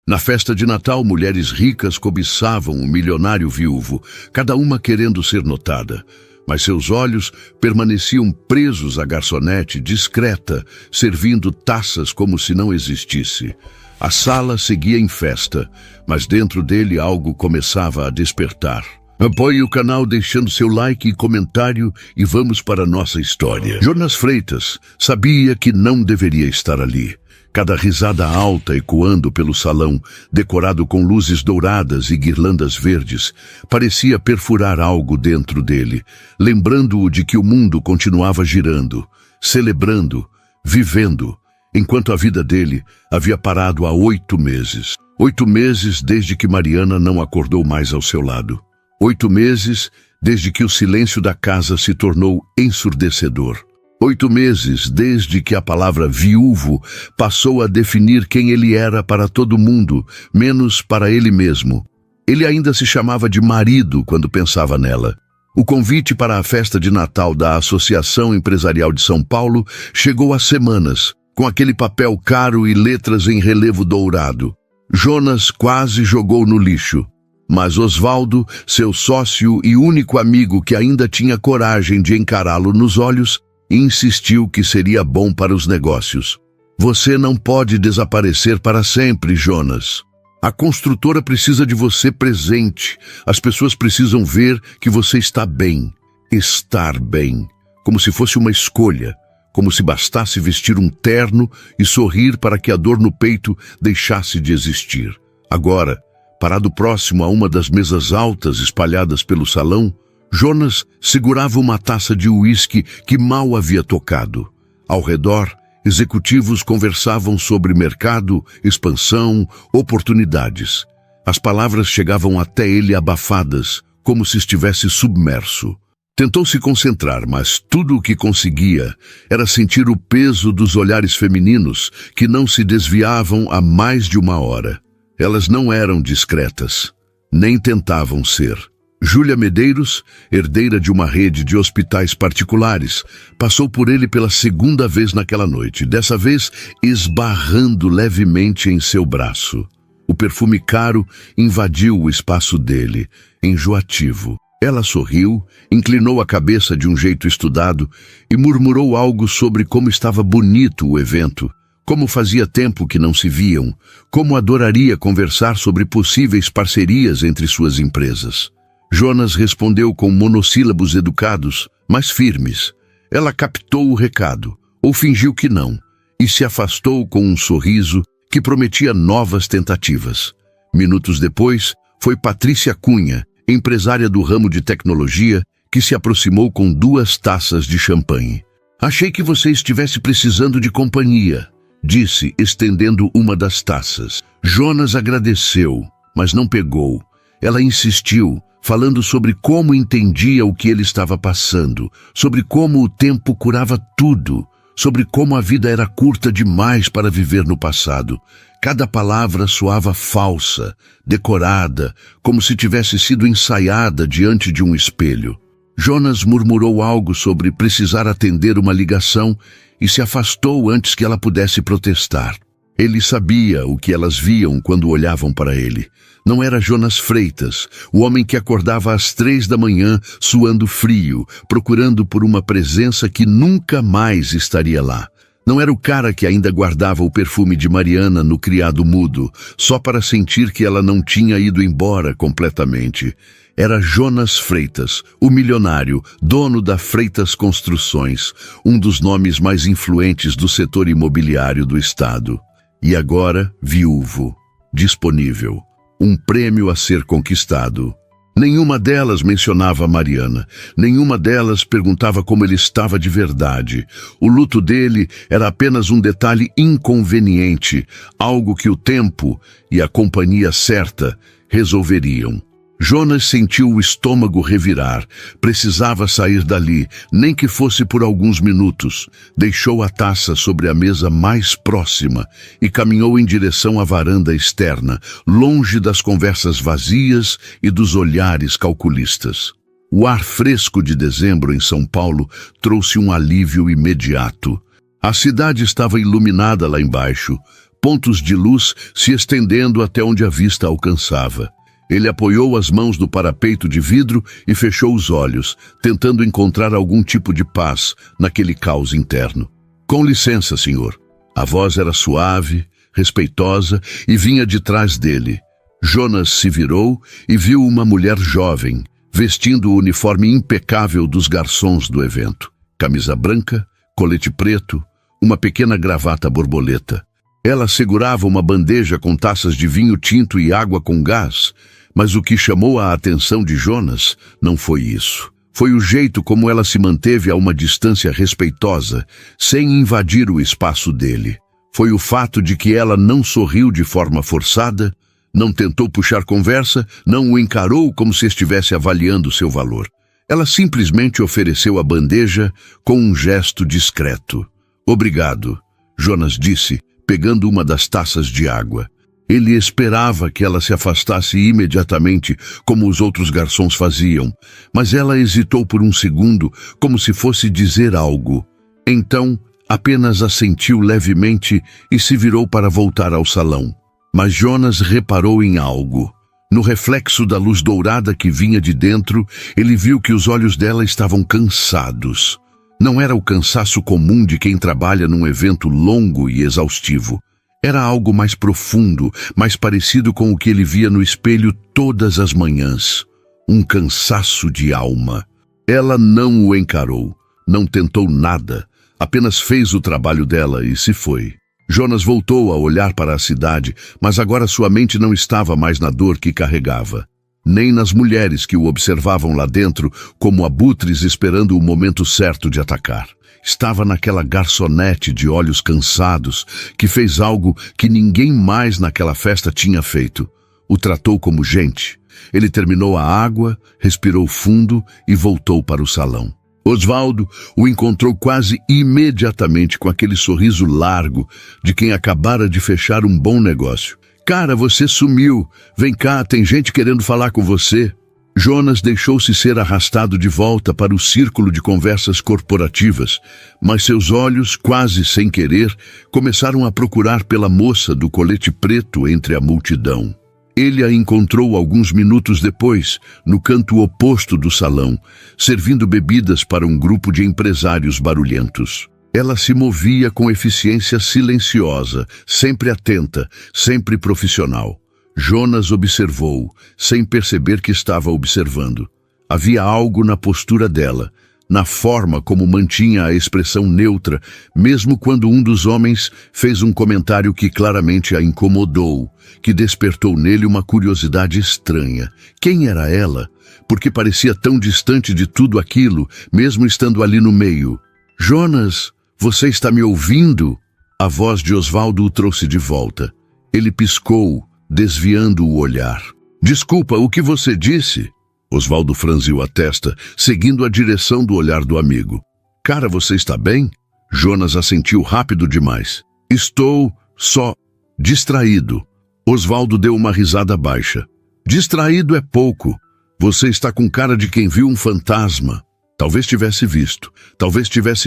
Na festa de Natal, mulheres ricas cobiçavam o milionário viúvo, cada uma querendo ser notada. Mas seus olhos permaneciam presos à garçonete discreta, servindo taças como se não existisse. A sala seguia em festa, mas dentro dele algo começava a despertar. Apoie o canal deixando seu like e comentário e vamos para a nossa história. Jonas Freitas sabia que não deveria estar ali. Cada risada alta ecoando pelo salão, decorado com luzes douradas e guirlandas verdes, parecia perfurar algo dentro dele, lembrando-o de que o mundo continuava girando, celebrando, vivendo, enquanto a vida dele havia parado há 8 meses. 8 meses desde que Mariana não acordou mais ao seu lado. 8 meses desde que o silêncio da casa se tornou ensurdecedor. 8 meses desde que a palavra viúvo passou a definir quem ele era para todo mundo, menos para ele mesmo. Ele ainda se chamava de marido quando pensava nela. O convite para a festa de Natal da Associação Empresarial de São Paulo chegou há semanas, com aquele papel caro e letras em relevo dourado. Jonas quase jogou no lixo. Mas Osvaldo, seu sócio e único amigo que ainda tinha coragem de encará-lo nos olhos, insistiu que seria bom para os negócios. Você não pode desaparecer para sempre, Jonas. A construtora precisa de você presente. As pessoas precisam ver que você está bem. Estar bem. Como se fosse uma escolha. Como se bastasse vestir um terno e sorrir para que a dor no peito deixasse de existir. Agora, parado próximo a uma das mesas altas espalhadas pelo salão, Jonas segurava uma taça de uísque que mal havia tocado. Ao redor, executivos conversavam sobre mercado, expansão, oportunidades. As palavras chegavam até ele abafadas, como se estivesse submerso. Tentou se concentrar, mas tudo o que conseguia era sentir o peso dos olhares femininos que não se desviavam há mais de 1 hora. Elas não eram discretas, nem tentavam ser. Júlia Medeiros, herdeira de uma rede de hospitais particulares, passou por ele pela 2ª vez naquela noite, dessa vez esbarrando levemente em seu braço. O perfume caro invadiu o espaço dele, enjoativo. Ela sorriu, inclinou a cabeça de um jeito estudado e murmurou algo sobre como estava bonito o evento, como fazia tempo que não se viam, como adoraria conversar sobre possíveis parcerias entre suas empresas. Jonas respondeu com monossílabos educados, mas firmes. Ela captou o recado, ou fingiu que não, e se afastou com um sorriso que prometia novas tentativas. Minutos depois, foi Patrícia Cunha, empresária do ramo de tecnologia, que se aproximou com 2 taças de champanhe. Achei que você estivesse precisando de companhia, disse, estendendo uma das taças. Jonas agradeceu, mas não pegou. Ela insistiu, falando sobre como entendia o que ele estava passando, sobre como o tempo curava tudo, sobre como a vida era curta demais para viver no passado. Cada palavra soava falsa, decorada, como se tivesse sido ensaiada diante de um espelho. Jonas murmurou algo sobre precisar atender uma ligação e se afastou antes que ela pudesse protestar. Ele sabia o que elas viam quando olhavam para ele. Não era Jonas Freitas, o homem que acordava às 3 da manhã, suando frio, procurando por uma presença que nunca mais estaria lá. Não era o cara que ainda guardava o perfume de Mariana no criado mudo, só para sentir que ela não tinha ido embora completamente. Era Jonas Freitas, o milionário, dono da Freitas Construções, um dos nomes mais influentes do setor imobiliário do estado. E agora, viúvo, disponível. Um prêmio a ser conquistado. Nenhuma delas mencionava Mariana. Nenhuma delas perguntava como ele estava de verdade. O luto dele era apenas um detalhe inconveniente, algo que o tempo e a companhia certa resolveriam. Jonas sentiu o estômago revirar. Precisava sair dali, nem que fosse por alguns minutos. Deixou a taça sobre a mesa mais próxima e caminhou em direção à varanda externa, longe das conversas vazias e dos olhares calculistas. O ar fresco de dezembro em São Paulo trouxe um alívio imediato. A cidade estava iluminada lá embaixo, pontos de luz se estendendo até onde a vista alcançava. Ele apoiou as mãos no parapeito de vidro e fechou os olhos, tentando encontrar algum tipo de paz naquele caos interno. Com licença, senhor. A voz era suave, respeitosa e vinha de trás dele. Jonas se virou e viu uma mulher jovem, vestindo o uniforme impecável dos garçons do evento. Camisa branca, colete preto, uma pequena gravata borboleta. Ela segurava uma bandeja com taças de vinho tinto e água com gás, mas o que chamou a atenção de Jonas não foi isso. Foi o jeito como ela se manteve a uma distância respeitosa, sem invadir o espaço dele. Foi o fato de que ela não sorriu de forma forçada, não tentou puxar conversa, não o encarou como se estivesse avaliando seu valor. Ela simplesmente ofereceu a bandeja com um gesto discreto. Obrigado, Jonas disse, pegando uma das taças de água. Ele esperava que ela se afastasse imediatamente, como os outros garçons faziam, mas ela hesitou por um segundo, como se fosse dizer algo. Então, apenas assentiu levemente e se virou para voltar ao salão. Mas Jonas reparou em algo. No reflexo da luz dourada que vinha de dentro, ele viu que os olhos dela estavam cansados. Não era o cansaço comum de quem trabalha num evento longo e exaustivo. Era algo mais profundo, mais parecido com o que ele via no espelho todas as manhãs. Um cansaço de alma. Ela não o encarou, não tentou nada, apenas fez o trabalho dela e se foi. Jonas voltou a olhar para a cidade, mas agora sua mente não estava mais na dor que carregava, nem nas mulheres que o observavam lá dentro como abutres esperando o momento certo de atacar. Estava naquela garçonete de olhos cansados que fez algo que ninguém mais naquela festa tinha feito. O tratou como gente. Ele terminou a água, respirou fundo e voltou para o salão. Osvaldo o encontrou quase imediatamente com aquele sorriso largo de quem acabara de fechar um bom negócio. Cara, você sumiu. Vem cá, tem gente querendo falar com você. Jonas deixou-se ser arrastado de volta para o círculo de conversas corporativas, mas seus olhos, quase sem querer, começaram a procurar pela moça do colete preto entre a multidão. Ele a encontrou alguns minutos depois, no canto oposto do salão, servindo bebidas para um grupo de empresários barulhentos. Ela se movia com eficiência silenciosa, sempre atenta, sempre profissional. Jonas observou, sem perceber que estava observando. Havia algo na postura dela, na forma como mantinha a expressão neutra, mesmo quando um dos homens fez um comentário que claramente a incomodou, que despertou nele uma curiosidade estranha. Quem era ela? Porque parecia tão distante de tudo aquilo, mesmo estando ali no meio. Jonas, você está me ouvindo? A voz de Osvaldo o trouxe de volta. Ele piscou, desviando o olhar. Desculpa, o que você disse? Osvaldo franziu a testa, seguindo a direção do olhar do amigo. Cara, você está bem? Jonas assentiu rápido demais. Estou só distraído. Osvaldo deu uma risada baixa. Distraído é pouco. Você está com cara de quem viu um fantasma. Talvez tivesse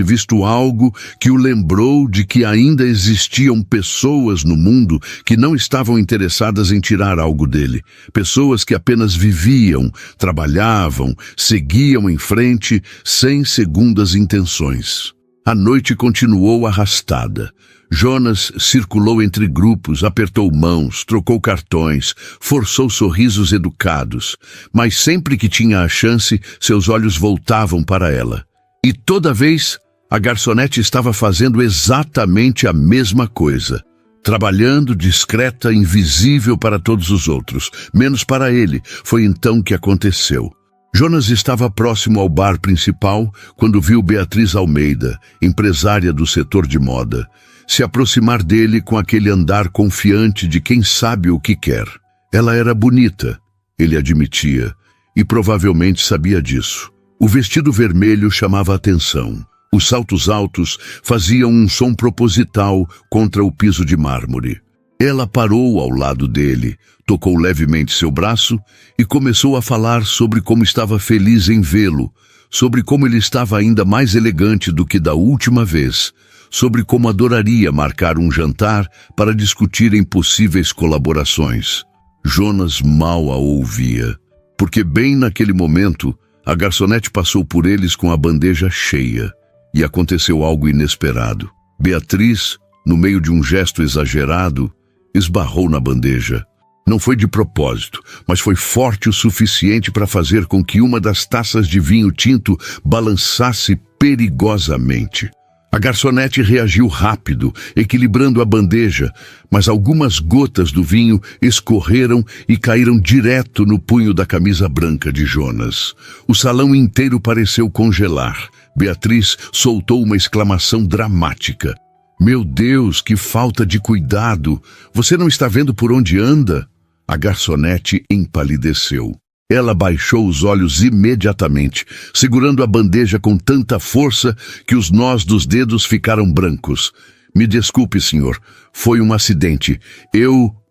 visto algo que o lembrou de que ainda existiam pessoas no mundo que não estavam interessadas em tirar algo dele. Pessoas que apenas viviam, trabalhavam, seguiam em frente sem segundas intenções. A noite continuou arrastada. Jonas circulou entre grupos, apertou mãos, trocou cartões, forçou sorrisos educados, mas sempre que tinha a chance, seus olhos voltavam para ela. E toda vez, a garçonete estava fazendo exatamente a mesma coisa, trabalhando discreta, invisível para todos os outros, menos para ele. Foi então que aconteceu. Jonas estava próximo ao bar principal quando viu Beatriz Almeida, empresária do setor de moda, se aproximar dele com aquele andar confiante de quem sabe o que quer. Ela era bonita, ele admitia, e provavelmente sabia disso. O vestido vermelho chamava a atenção. Os saltos altos faziam um som proposital contra o piso de mármore. Ela parou ao lado dele, tocou levemente seu braço e começou a falar sobre como estava feliz em vê-lo, sobre como ele estava ainda mais elegante do que da última vez, sobre como adoraria marcar um jantar para discutirem possíveis colaborações. Jonas mal a ouvia, porque bem naquele momento a garçonete passou por eles com a bandeja cheia e aconteceu algo inesperado. Beatriz, no meio de um gesto exagerado, esbarrou na bandeja. Não foi de propósito, mas foi forte o suficiente para fazer com que uma das taças de vinho tinto balançasse perigosamente. A garçonete reagiu rápido, equilibrando a bandeja, mas algumas gotas do vinho escorreram e caíram direto no punho da camisa branca de Jonas. O salão inteiro pareceu congelar. Beatriz soltou uma exclamação dramática. "Meu Deus, que falta de cuidado! Você não está vendo por onde anda?" A garçonete empalideceu. Ela baixou os olhos imediatamente, segurando a bandeja com tanta força que os nós dos dedos ficaram brancos. "Me desculpe, senhor. Foi um acidente.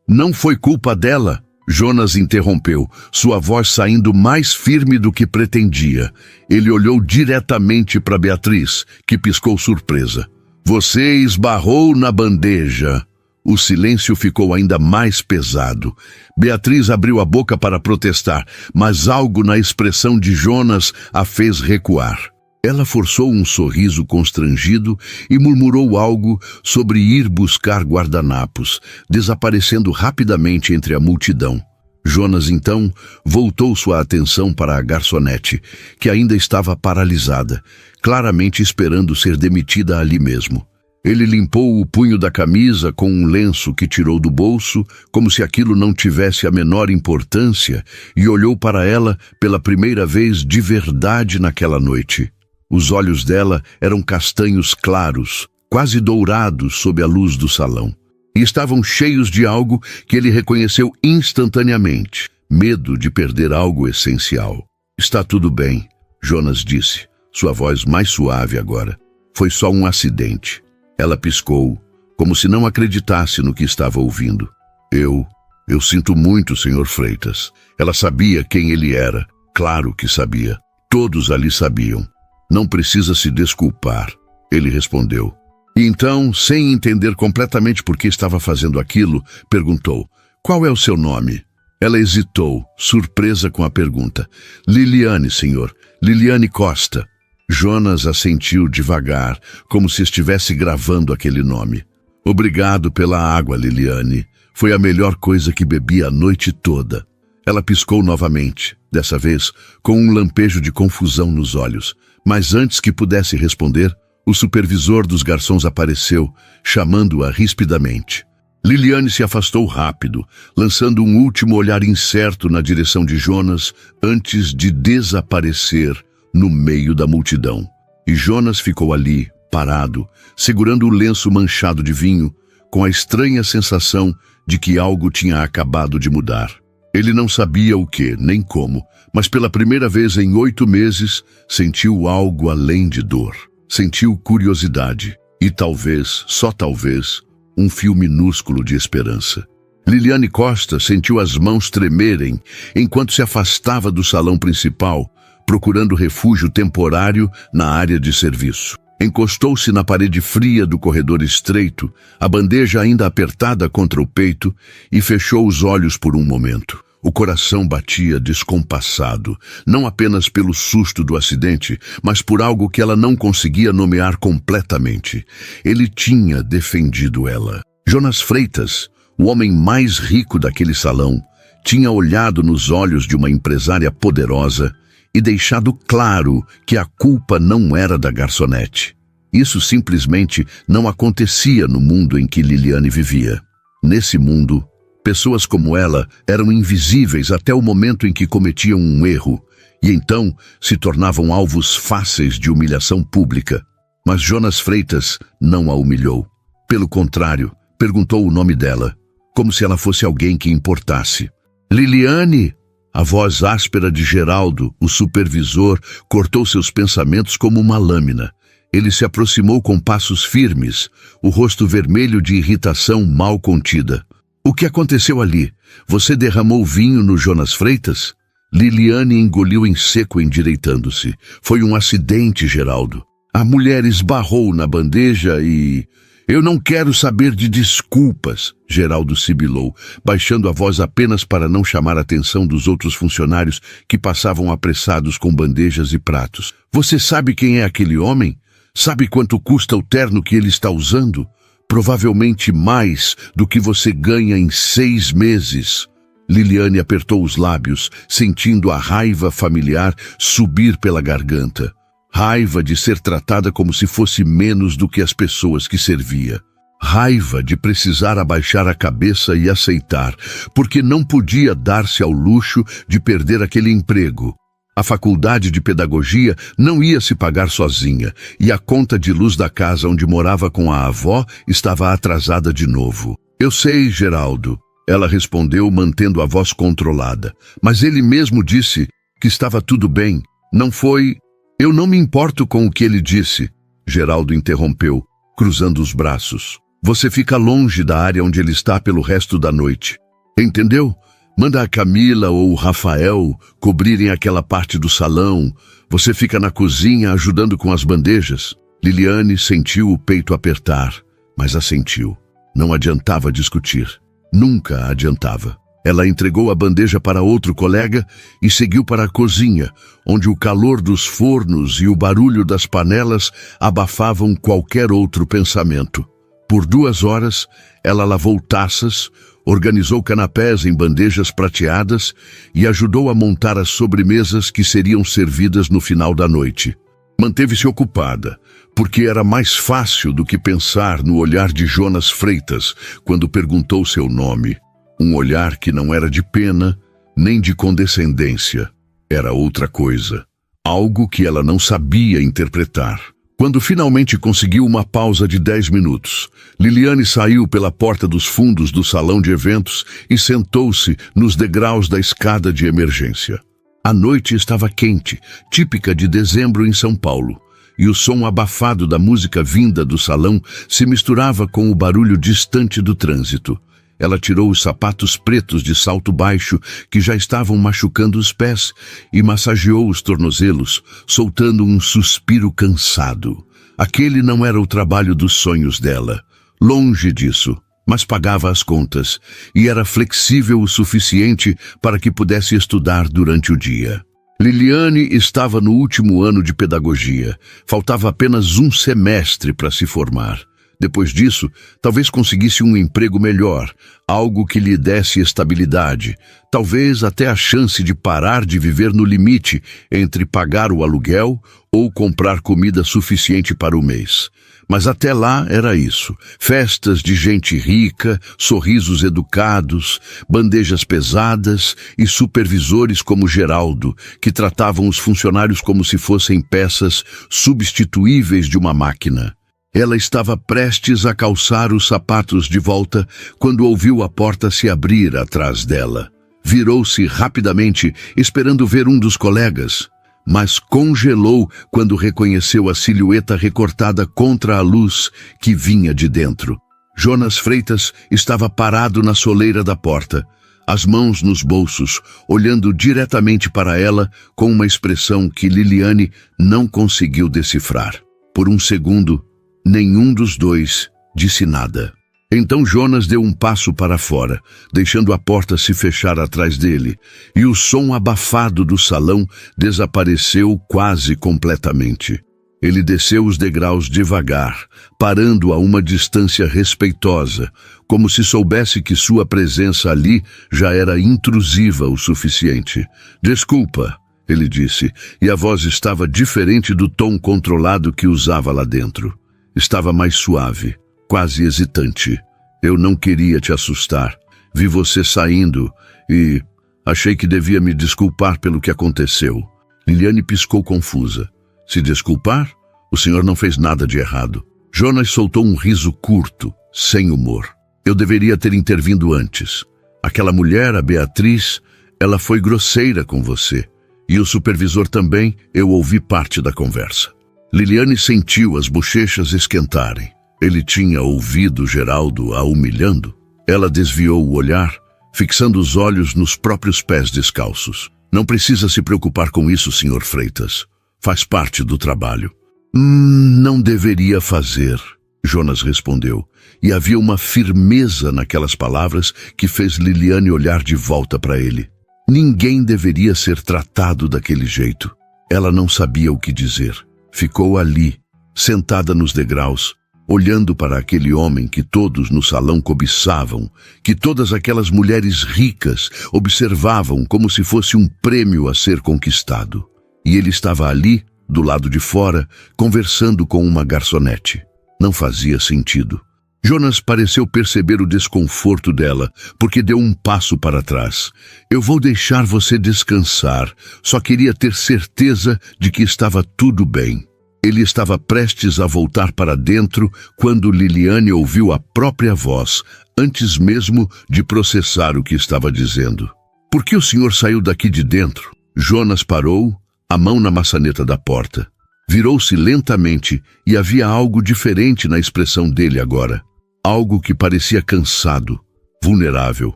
Não foi culpa dela." Jonas interrompeu, sua voz saindo mais firme do que pretendia. Ele olhou diretamente para Beatriz, que piscou surpresa. "Você esbarrou na bandeja." O silêncio ficou ainda mais pesado. Beatriz abriu a boca para protestar, mas algo na expressão de Jonas a fez recuar. Ela forçou um sorriso constrangido e murmurou algo sobre ir buscar guardanapos, desaparecendo rapidamente entre a multidão. Jonas, então, voltou sua atenção para a garçonete, que ainda estava paralisada, claramente esperando ser demitida ali mesmo. Ele limpou o punho da camisa com um lenço que tirou do bolso, como se aquilo não tivesse a menor importância, e olhou para ela pela primeira vez de verdade naquela noite. Os olhos dela eram castanhos claros, quase dourados sob a luz do salão, e estavam cheios de algo que ele reconheceu instantaneamente: medo de perder algo essencial. "Está tudo bem", Jonas disse, sua voz mais suave agora. "Foi só um acidente." Ela piscou, como se não acreditasse no que estava ouvindo. Eu sinto muito, Sr. Freitas." Ela sabia quem ele era. Claro que sabia. Todos ali sabiam. "Não precisa se desculpar", ele respondeu. E então, sem entender completamente por que estava fazendo aquilo, perguntou: "Qual é o seu nome?" Ela hesitou, surpresa com a pergunta. "Liliane, senhor. Liliane Costa." Jonas assentiu devagar, como se estivesse gravando aquele nome. "Obrigado pela água, Liliane. Foi a melhor coisa que bebi a noite toda." Ela piscou novamente, dessa vez com um lampejo de confusão nos olhos. Mas antes que pudesse responder, o supervisor dos garçons apareceu, chamando-a rispidamente. Liliane se afastou rápido, lançando um último olhar incerto na direção de Jonas antes de desaparecer no meio da multidão. E Jonas ficou ali, parado, segurando o lenço manchado de vinho, com a estranha sensação de que algo tinha acabado de mudar. Ele não sabia o que, nem como, mas pela primeira vez em 8 meses, sentiu algo além de dor. Sentiu curiosidade e talvez, só talvez, um fio minúsculo de esperança. Liliane Costa sentiu as mãos tremerem enquanto se afastava do salão principal, procurando refúgio temporário na área de serviço. Encostou-se na parede fria do corredor estreito, a bandeja ainda apertada contra o peito, e fechou os olhos por um momento. O coração batia descompassado, não apenas pelo susto do acidente, mas por algo que ela não conseguia nomear completamente. Ele tinha defendido ela. Jonas Freitas, o homem mais rico daquele salão, tinha olhado nos olhos de uma empresária poderosa e deixado claro que a culpa não era da garçonete. Isso simplesmente não acontecia no mundo em que Liliane vivia. Nesse mundo, pessoas como ela eram invisíveis até o momento em que cometiam um erro, e então se tornavam alvos fáceis de humilhação pública. Mas Jonas Freitas não a humilhou. Pelo contrário, perguntou o nome dela, como se ela fosse alguém que importasse. "Liliane!" A voz áspera de Geraldo, o supervisor, cortou seus pensamentos como uma lâmina. Ele se aproximou com passos firmes, o rosto vermelho de irritação mal contida. "O que aconteceu ali? Você derramou vinho no Jonas Freitas?" Liliane engoliu em seco, endireitando-se. "Foi um acidente, Geraldo." A mulher esbarrou na bandeja e... Eu não quero saber de desculpas, Geraldo sibilou, baixando a voz apenas para não chamar a atenção dos outros funcionários que passavam apressados com bandejas e pratos. Você sabe quem é aquele homem? Sabe quanto custa o terno que ele está usando? Provavelmente mais do que você ganha em 6 meses. Liliane apertou os lábios, sentindo a raiva familiar subir pela garganta. Raiva de ser tratada como se fosse menos do que as pessoas que servia. Raiva de precisar abaixar a cabeça e aceitar, porque não podia dar-se ao luxo de perder aquele emprego. A faculdade de pedagogia não ia se pagar sozinha, e a conta de luz da casa onde morava com a avó estava atrasada de novo. Eu sei, Geraldo, ela respondeu mantendo a voz controlada, mas ele mesmo disse que estava tudo bem. Não foi... Eu não me importo com o que ele disse, Geraldo interrompeu, cruzando os braços. Você fica longe da área onde ele está pelo resto da noite. Entendeu? Manda a Camila ou o Rafael cobrirem aquela parte do salão. Você fica na cozinha ajudando com as bandejas. Liliane sentiu o peito apertar, mas assentiu. Não adiantava discutir. Nunca adiantava. Ela entregou a bandeja para outro colega e seguiu para a cozinha, onde o calor dos fornos e o barulho das panelas abafavam qualquer outro pensamento. Por 2 horas, ela lavou taças, organizou canapés em bandejas prateadas e ajudou a montar as sobremesas que seriam servidas no final da noite. Manteve-se ocupada, porque era mais fácil do que pensar no olhar de Jonas Freitas quando perguntou seu nome. Um olhar que não era de pena, nem de condescendência. Era outra coisa. Algo que ela não sabia interpretar. Quando finalmente conseguiu uma pausa de 10 minutos, Liliane saiu pela porta dos fundos do salão de eventos e sentou-se nos degraus da escada de emergência. A noite estava quente, típica de dezembro em São Paulo, e o som abafado da música vinda do salão se misturava com o barulho distante do trânsito. Ela tirou os sapatos pretos de salto baixo que já estavam machucando os pés e massageou os tornozelos, soltando um suspiro cansado. Aquele não era o trabalho dos sonhos dela. Longe disso, mas pagava as contas e era flexível o suficiente para que pudesse estudar durante o dia. Liliane estava no último ano de pedagogia. Faltava apenas um semestre para se formar. Depois disso, talvez conseguisse um emprego melhor, algo que lhe desse estabilidade, talvez até a chance de parar de viver no limite entre pagar o aluguel ou comprar comida suficiente para o mês. Mas até lá era isso, festas de gente rica, sorrisos educados, bandejas pesadas e supervisores como Geraldo, que tratavam os funcionários como se fossem peças substituíveis de uma máquina. Ela estava prestes a calçar os sapatos de volta quando ouviu a porta se abrir atrás dela. Virou-se rapidamente, esperando ver um dos colegas, mas congelou quando reconheceu a silhueta recortada contra a luz que vinha de dentro. Jonas Freitas estava parado na soleira da porta, as mãos nos bolsos, olhando diretamente para ela com uma expressão que Liliane não conseguiu decifrar. Por um segundo, nenhum dos dois disse nada. Então Jonas deu um passo para fora, deixando a porta se fechar atrás dele, e o som abafado do salão desapareceu quase completamente. Ele desceu os degraus devagar, parando a uma distância respeitosa, como se soubesse que sua presença ali já era intrusiva o suficiente. "Desculpa", ele disse, e a voz estava diferente do tom controlado que usava lá dentro. Estava mais suave, quase hesitante. "Eu não queria te assustar. Vi você saindo e achei que devia me desculpar pelo que aconteceu." Liliane piscou confusa. "Se desculpar? O senhor não fez nada de errado." Jonas soltou um riso curto, sem humor. "Eu deveria ter intervindo antes. Aquela mulher, a Beatriz, ela foi grosseira com você. E o supervisor também, eu ouvi parte da conversa." Liliane sentiu as bochechas esquentarem. Ele tinha ouvido Geraldo a humilhando. Ela desviou o olhar, fixando os olhos nos próprios pés descalços. "Não precisa se preocupar com isso, Sr. Freitas. Faz parte do trabalho." Não deveria fazer, Jonas respondeu, e havia uma firmeza naquelas palavras que fez Liliane olhar de volta para ele. Ninguém deveria ser tratado daquele jeito. Ela não sabia o que dizer. Ficou ali, sentada nos degraus, olhando para aquele homem que todos no salão cobiçavam, que todas aquelas mulheres ricas observavam como se fosse um prêmio a ser conquistado. E ele estava ali, do lado de fora, conversando com uma garçonete. Não fazia sentido. Jonas pareceu perceber o desconforto dela, porque deu um passo para trás. Eu vou deixar você descansar, só queria ter certeza de que estava tudo bem. Ele estava prestes a voltar para dentro quando Liliane ouviu a própria voz, antes mesmo de processar o que estava dizendo. Por que o senhor saiu daqui de dentro? Jonas parou, a mão na maçaneta da porta. Virou-se lentamente e havia algo diferente na expressão dele agora. Algo que parecia cansado, vulnerável.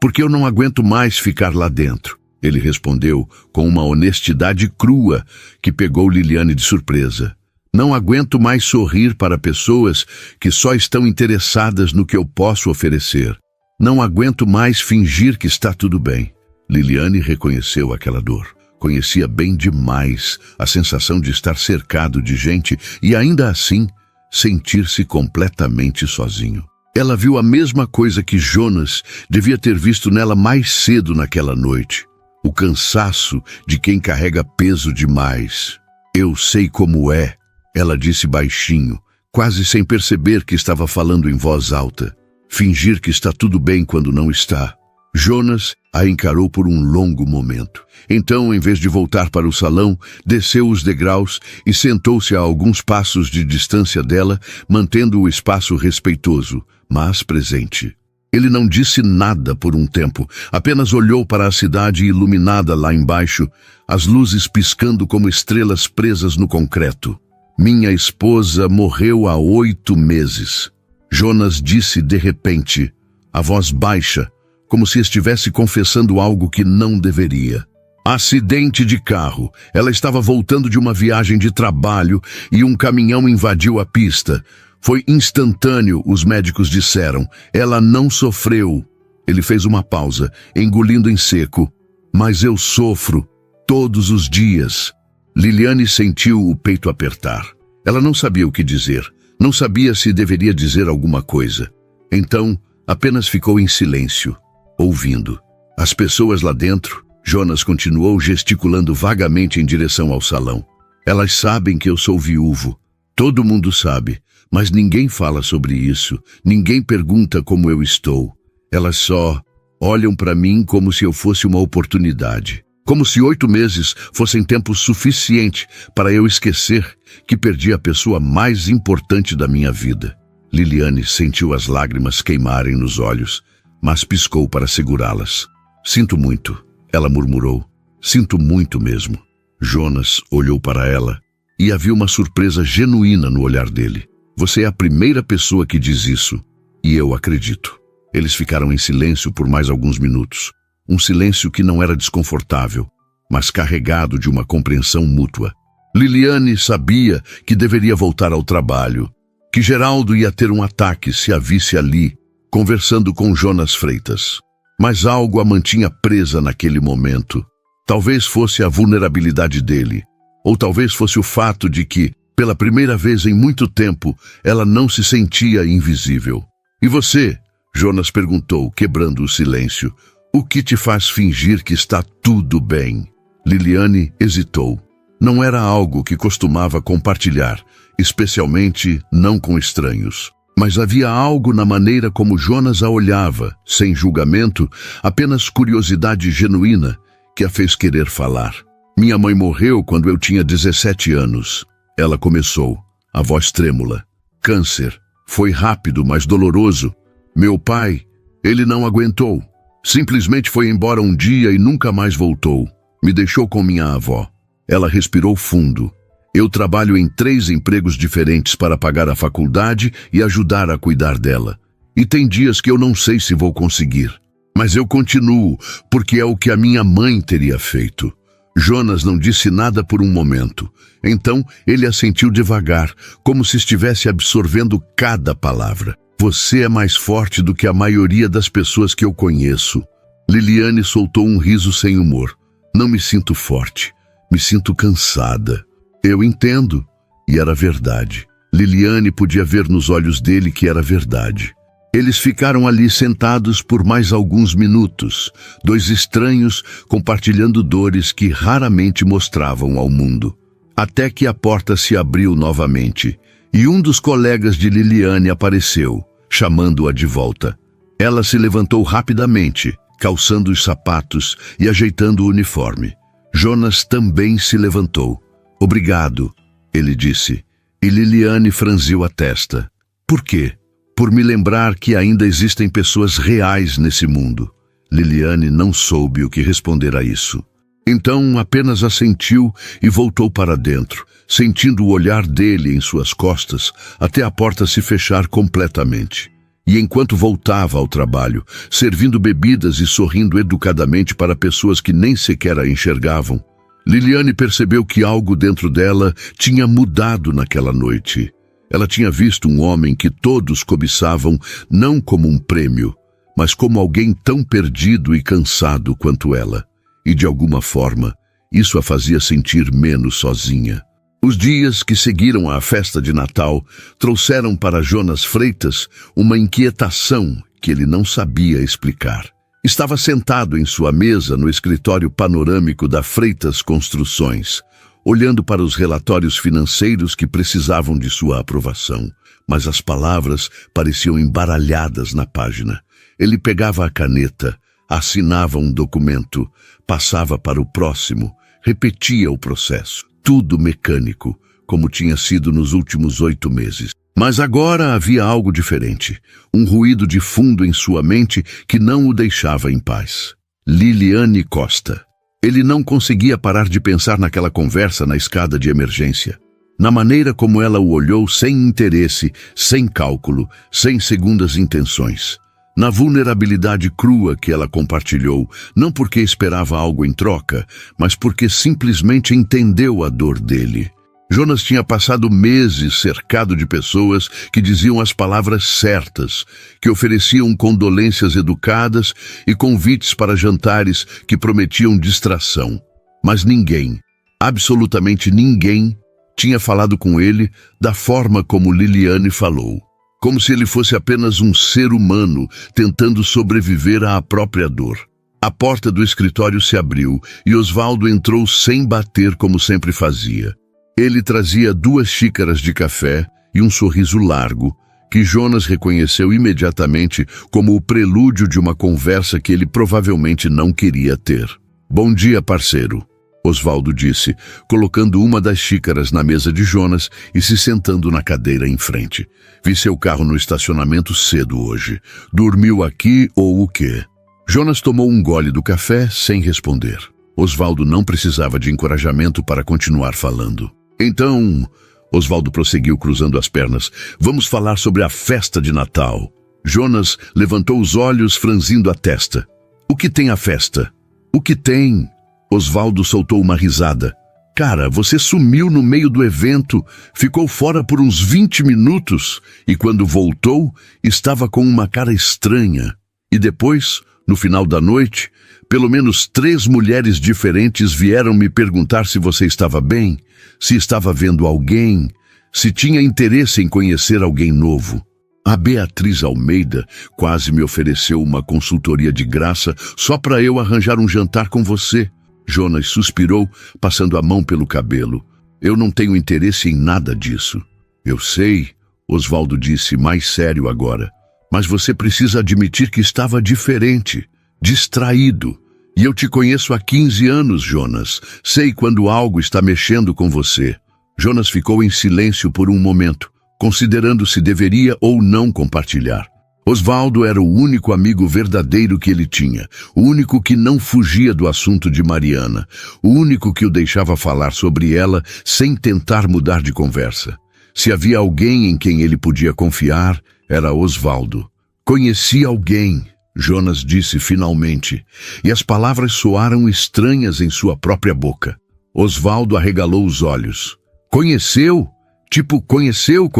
Porque eu não aguento mais ficar lá dentro, ele respondeu com uma honestidade crua que pegou Liliane de surpresa. Não aguento mais sorrir para pessoas que só estão interessadas no que eu posso oferecer. Não aguento mais fingir que está tudo bem. Liliane reconheceu aquela dor. Conhecia bem demais a sensação de estar cercado de gente e ainda assim sentir-se completamente sozinho. Ela viu a mesma coisa que Jonas devia ter visto nela mais cedo naquela noite. O cansaço de quem carrega peso demais. Eu sei como é, ela disse baixinho, quase sem perceber que estava falando em voz alta. Fingir que está tudo bem quando não está. Jonas a encarou por um longo momento. Então, em vez de voltar para o salão, desceu os degraus e sentou-se a alguns passos de distância dela, mantendo o espaço respeitoso, mas presente. Ele não disse nada por um tempo, apenas olhou para a cidade iluminada lá embaixo, as luzes piscando como estrelas presas no concreto. Minha esposa morreu há 8 meses. Jonas disse de repente, a voz baixa, como se estivesse confessando algo que não deveria. Acidente de carro. Ela estava voltando de uma viagem de trabalho e um caminhão invadiu a pista. Foi instantâneo, os médicos disseram. Ela não sofreu. Ele fez uma pausa, engolindo em seco. Mas eu sofro, todos os dias. Liliane sentiu o peito apertar. Ela não sabia o que dizer. Não sabia se deveria dizer alguma coisa. Então, apenas ficou em silêncio, ouvindo. As pessoas lá dentro, Jonas continuou gesticulando vagamente em direção ao salão. Elas sabem que eu sou viúvo. Todo mundo sabe, mas ninguém fala sobre isso. Ninguém pergunta como eu estou. Elas só olham para mim como se eu fosse uma oportunidade. Como se 8 meses fossem tempo suficiente para eu esquecer que perdi a pessoa mais importante da minha vida. Liliane sentiu as lágrimas queimarem nos olhos, mas piscou para segurá-las. Sinto muito, ela murmurou. Sinto muito mesmo. Jonas olhou para ela e havia uma surpresa genuína no olhar dele. Você é a primeira pessoa que diz isso, e eu acredito. Eles ficaram em silêncio por mais alguns minutos. Um silêncio que não era desconfortável, mas carregado de uma compreensão mútua. Liliane sabia que deveria voltar ao trabalho, que Geraldo ia ter um ataque se a visse ali, conversando com Jonas Freitas. Mas algo a mantinha presa naquele momento. Talvez fosse a vulnerabilidade dele, ou talvez fosse o fato de que, pela primeira vez em muito tempo, ela não se sentia invisível. E você? Jonas perguntou, quebrando o silêncio. O que te faz fingir que está tudo bem? Liliane hesitou. Não era algo que costumava compartilhar, especialmente não com estranhos. Mas havia algo na maneira como Jonas a olhava, sem julgamento, apenas curiosidade genuína, que a fez querer falar. Minha mãe morreu quando eu tinha 17 anos. Ela começou, a voz trêmula. Câncer. Foi rápido, mas doloroso. Meu pai, ele não aguentou. Simplesmente foi embora um dia e nunca mais voltou. Me deixou com minha avó. Ela respirou fundo. Eu trabalho em 3 empregos diferentes para pagar a faculdade e ajudar a cuidar dela. E tem dias que eu não sei se vou conseguir. Mas eu continuo, porque é o que a minha mãe teria feito. Jonas não disse nada por um momento. Então ele assentiu devagar, como se estivesse absorvendo cada palavra. Você é mais forte do que a maioria das pessoas que eu conheço. Liliane soltou um riso sem humor. Não me sinto forte. Me sinto cansada. Eu entendo. E era verdade. Liliane podia ver nos olhos dele que era verdade. Eles ficaram ali sentados por mais alguns minutos, dois estranhos compartilhando dores que raramente mostravam ao mundo. Até que a porta se abriu novamente, e um dos colegas de Liliane apareceu, chamando-a de volta. Ela se levantou rapidamente, calçando os sapatos e ajeitando o uniforme. Jonas também se levantou. Obrigado, ele disse, e Liliane franziu a testa. Por quê? Por me lembrar que ainda existem pessoas reais nesse mundo. Liliane não soube o que responder a isso. Então apenas assentiu e voltou para dentro, sentindo o olhar dele em suas costas até a porta se fechar completamente. E enquanto voltava ao trabalho, servindo bebidas e sorrindo educadamente para pessoas que nem sequer a enxergavam, Liliane percebeu que algo dentro dela tinha mudado naquela noite. Ela tinha visto um homem que todos cobiçavam não como um prêmio, mas como alguém tão perdido e cansado quanto ela. E de alguma forma, isso a fazia sentir menos sozinha. Os dias que seguiram à festa de Natal trouxeram para Jonas Freitas uma inquietação que ele não sabia explicar. Estava sentado em sua mesa no escritório panorâmico da Freitas Construções, olhando para os relatórios financeiros que precisavam de sua aprovação, mas as palavras pareciam embaralhadas na página. Ele pegava a caneta, assinava um documento, passava para o próximo, repetia o processo, tudo mecânico, como tinha sido nos últimos 8 meses. Mas agora havia algo diferente, um ruído de fundo em sua mente que não o deixava em paz. Liliane Costa. Ele não conseguia parar de pensar naquela conversa na escada de emergência. Na maneira como ela o olhou sem interesse, sem cálculo, sem segundas intenções. Na vulnerabilidade crua que ela compartilhou, não porque esperava algo em troca, mas porque simplesmente entendeu a dor dele. Jonas tinha passado meses cercado de pessoas que diziam as palavras certas, que ofereciam condolências educadas e convites para jantares que prometiam distração. Mas ninguém, absolutamente ninguém, tinha falado com ele da forma como Liliane falou. Como se ele fosse apenas um ser humano tentando sobreviver à própria dor. A porta do escritório se abriu e Osvaldo entrou sem bater como sempre fazia. Ele trazia 2 xícaras de café e um sorriso largo, que Jonas reconheceu imediatamente como o prelúdio de uma conversa que ele provavelmente não queria ter. Bom dia, parceiro, Osvaldo disse, colocando uma das xícaras na mesa de Jonas e se sentando na cadeira em frente. Vi seu carro no estacionamento cedo hoje. Dormiu aqui ou o quê? Jonas tomou um gole do café sem responder. Osvaldo não precisava de encorajamento para continuar falando. Então, Osvaldo prosseguiu cruzando as pernas, vamos falar sobre a festa de Natal. Jonas levantou os olhos franzindo a testa. O que tem a festa? O que tem? Osvaldo soltou uma risada. Cara, você sumiu no meio do evento, ficou fora por uns 20 minutos e quando voltou, estava com uma cara estranha. E depois, no final da noite, pelo menos 3 mulheres diferentes vieram me perguntar se você estava bem, se estava vendo alguém, se tinha interesse em conhecer alguém novo. A Beatriz Almeida quase me ofereceu uma consultoria de graça só para eu arranjar um jantar com você. Jonas suspirou, passando a mão pelo cabelo. Eu não tenho interesse em nada disso. Eu sei, Osvaldo disse mais sério agora, mas você precisa admitir que estava diferente, distraído. E eu te conheço há 15 anos, Jonas. Sei quando algo está mexendo com você. Jonas ficou em silêncio por um momento, considerando se deveria ou não compartilhar. Osvaldo era o único amigo verdadeiro que ele tinha, o único que não fugia do assunto de Mariana, o único que o deixava falar sobre ela sem tentar mudar de conversa. Se havia alguém em quem ele podia confiar, era Osvaldo. Conhecia alguém, Jonas disse finalmente, e as palavras soaram estranhas em sua própria boca. Osvaldo arregalou os olhos. Conheceu? Tipo, conheceu?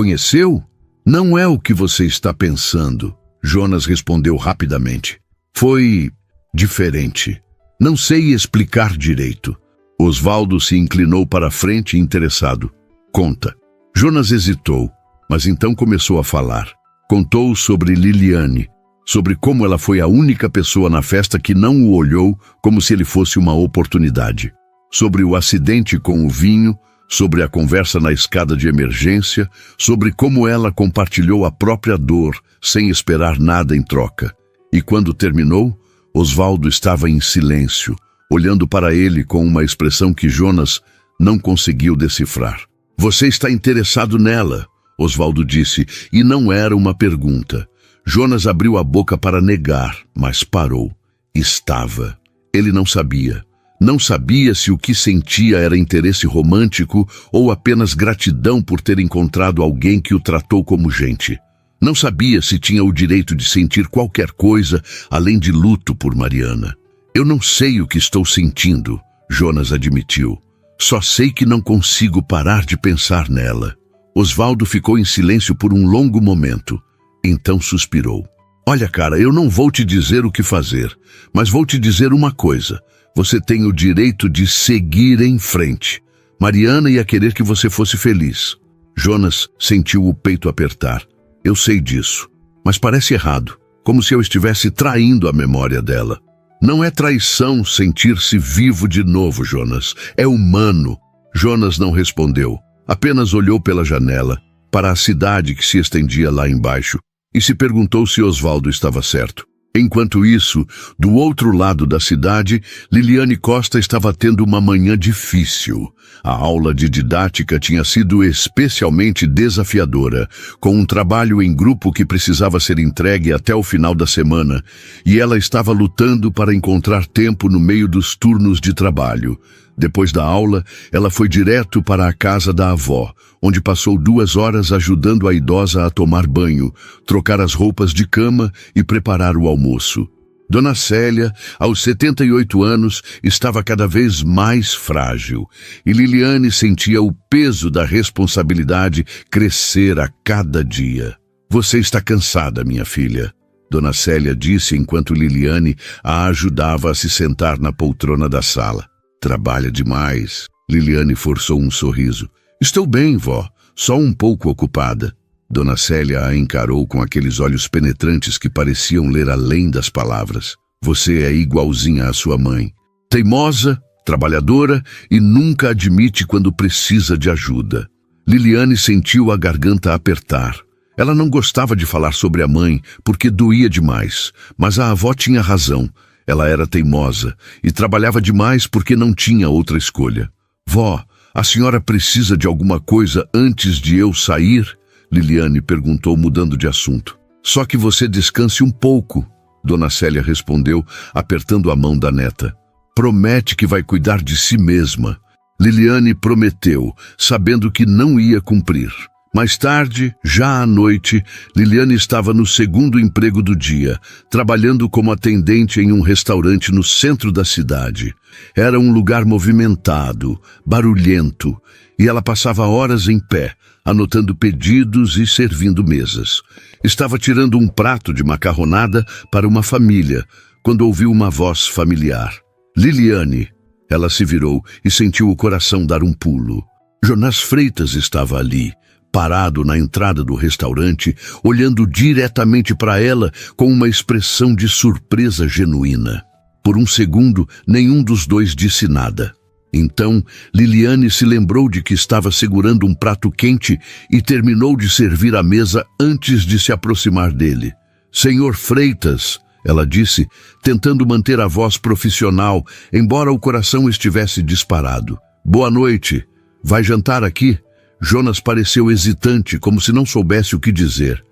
Não é o que você está pensando. Jonas respondeu rapidamente. Foi diferente. Não sei explicar direito. Osvaldo se inclinou para a frente interessado. Conta. Jonas hesitou, mas então começou a falar. Contou sobre Liliane, sobre como ela foi a única pessoa na festa que não o olhou como se ele fosse uma oportunidade. Sobre o acidente com o vinho, sobre a conversa na escada de emergência, sobre como ela compartilhou a própria dor sem esperar nada em troca. E quando terminou, Osvaldo estava em silêncio, olhando para ele com uma expressão que Jonas não conseguiu decifrar. Você está interessado nela, Osvaldo disse, e não era uma pergunta. Jonas abriu a boca para negar, mas parou. Estava. Ele não sabia. Não sabia se o que sentia era interesse romântico ou apenas gratidão por ter encontrado alguém que o tratou como gente. Não sabia se tinha o direito de sentir qualquer coisa além de luto por Mariana. Eu não sei o que estou sentindo, Jonas admitiu. Só sei que não consigo parar de pensar nela. Osvaldo ficou em silêncio por um longo momento. Então suspirou. Olha, cara, eu não vou te dizer o que fazer, mas vou te dizer uma coisa. Você tem o direito de seguir em frente. Mariana ia querer que você fosse feliz. Jonas sentiu o peito apertar. Eu sei disso, mas parece errado, como se eu estivesse traindo a memória dela. Não é traição sentir-se vivo de novo, Jonas. É humano. Jonas não respondeu. Apenas olhou pela janela, para a cidade que se estendia lá embaixo, e se perguntou se Osvaldo estava certo. Enquanto isso, do outro lado da cidade, Liliane Costa estava tendo uma manhã difícil. A aula de didática tinha sido especialmente desafiadora, com um trabalho em grupo que precisava ser entregue até o final da semana, e ela estava lutando para encontrar tempo no meio dos turnos de trabalho. Depois da aula, ela foi direto para a casa da avó, onde passou 2 horas ajudando a idosa a tomar banho, trocar as roupas de cama e preparar o almoço. Dona Célia, aos 78 anos, estava cada vez mais frágil, e Liliane sentia o peso da responsabilidade crescer a cada dia. Você está cansada, minha filha, Dona Célia disse enquanto Liliane a ajudava a se sentar na poltrona da sala. Trabalha demais. Liliane forçou um sorriso. Estou bem, vó, só um pouco ocupada. Dona Célia a encarou com aqueles olhos penetrantes que pareciam ler além das palavras. Você é igualzinha à sua mãe. Teimosa, trabalhadora e nunca admite quando precisa de ajuda. Liliane sentiu a garganta apertar. Ela não gostava de falar sobre a mãe porque doía demais, mas a avó tinha razão. Ela era teimosa e trabalhava demais porque não tinha outra escolha. Vó, a senhora precisa de alguma coisa antes de eu sair? Liliane perguntou, mudando de assunto. Só que você descanse um pouco, Dona Célia respondeu, apertando a mão da neta. Promete que vai cuidar de si mesma. Liliane prometeu, sabendo que não ia cumprir. Mais tarde, já à noite, Liliane estava no segundo emprego do dia, trabalhando como atendente em um restaurante no centro da cidade. Era um lugar movimentado, barulhento, e ela passava horas em pé, anotando pedidos e servindo mesas. Estava tirando um prato de macarronada para uma família, quando ouviu uma voz familiar. Liliane. Ela se virou e sentiu o coração dar um pulo. Jonas Freitas estava ali, parado na entrada do restaurante, olhando diretamente para ela com uma expressão de surpresa genuína. Por um segundo, nenhum dos dois disse nada. Então, Liliane se lembrou de que estava segurando um prato quente e terminou de servir a mesa antes de se aproximar dele. Senhor Freitas, ela disse, tentando manter a voz profissional, embora o coração estivesse disparado. Boa noite. Vai jantar aqui? Jonas pareceu hesitante, como se não soubesse o que dizer.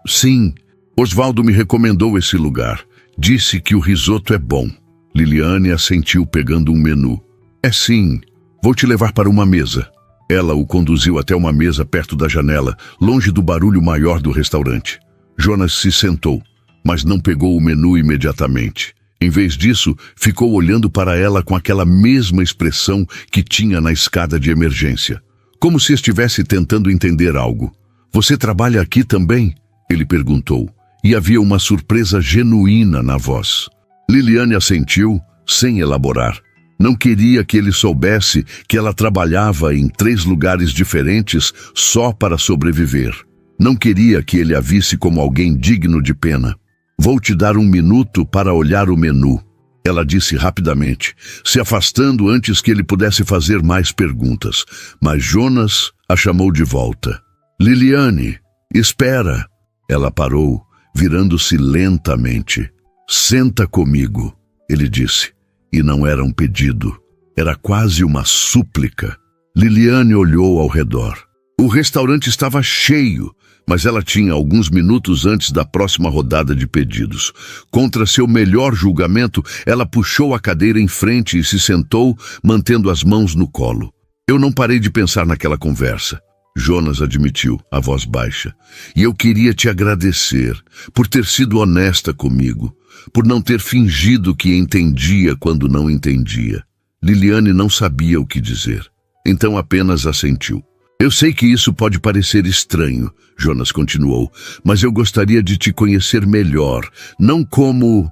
Sim. Osvaldo me recomendou esse lugar. Disse que o risoto é bom. Liliane assentiu pegando um menu. É sim. Vou te levar para uma mesa. Ela o conduziu até uma mesa perto da janela, longe do barulho maior do restaurante. Jonas se sentou. mas não pegou o menu imediatamente. Em vez disso, ficou olhando para ela com aquela mesma expressão que tinha na escada de emergência, como se estivesse tentando entender algo. Você trabalha aqui também? Ele perguntou, e havia uma surpresa genuína na voz. Liliane assentiu, sem elaborar. Não queria que ele soubesse que ela trabalhava em 3 lugares diferentes só para sobreviver. Não queria que ele a visse como alguém digno de pena. Vou te dar 1 minuto para olhar o menu, ela disse rapidamente, se afastando antes que ele pudesse fazer mais perguntas. Mas Jonas a chamou de volta. Liliane, espera. Ela parou, virando-se lentamente. Senta comigo, ele disse. E não era um pedido, era quase uma súplica. Liliane olhou ao redor. O restaurante estava cheio, mas ela tinha alguns minutos antes da próxima rodada de pedidos. Contra seu melhor julgamento, ela puxou a cadeira em frente e se sentou, mantendo as mãos no colo. Eu não parei de pensar naquela conversa, Jonas admitiu, a voz baixa. E eu queria te agradecer por ter sido honesta comigo, por não ter fingido que entendia quando não entendia. Liliane não sabia o que dizer, então apenas assentiu. Eu sei que isso pode parecer estranho, Jonas continuou, mas eu gostaria de te conhecer melhor, não como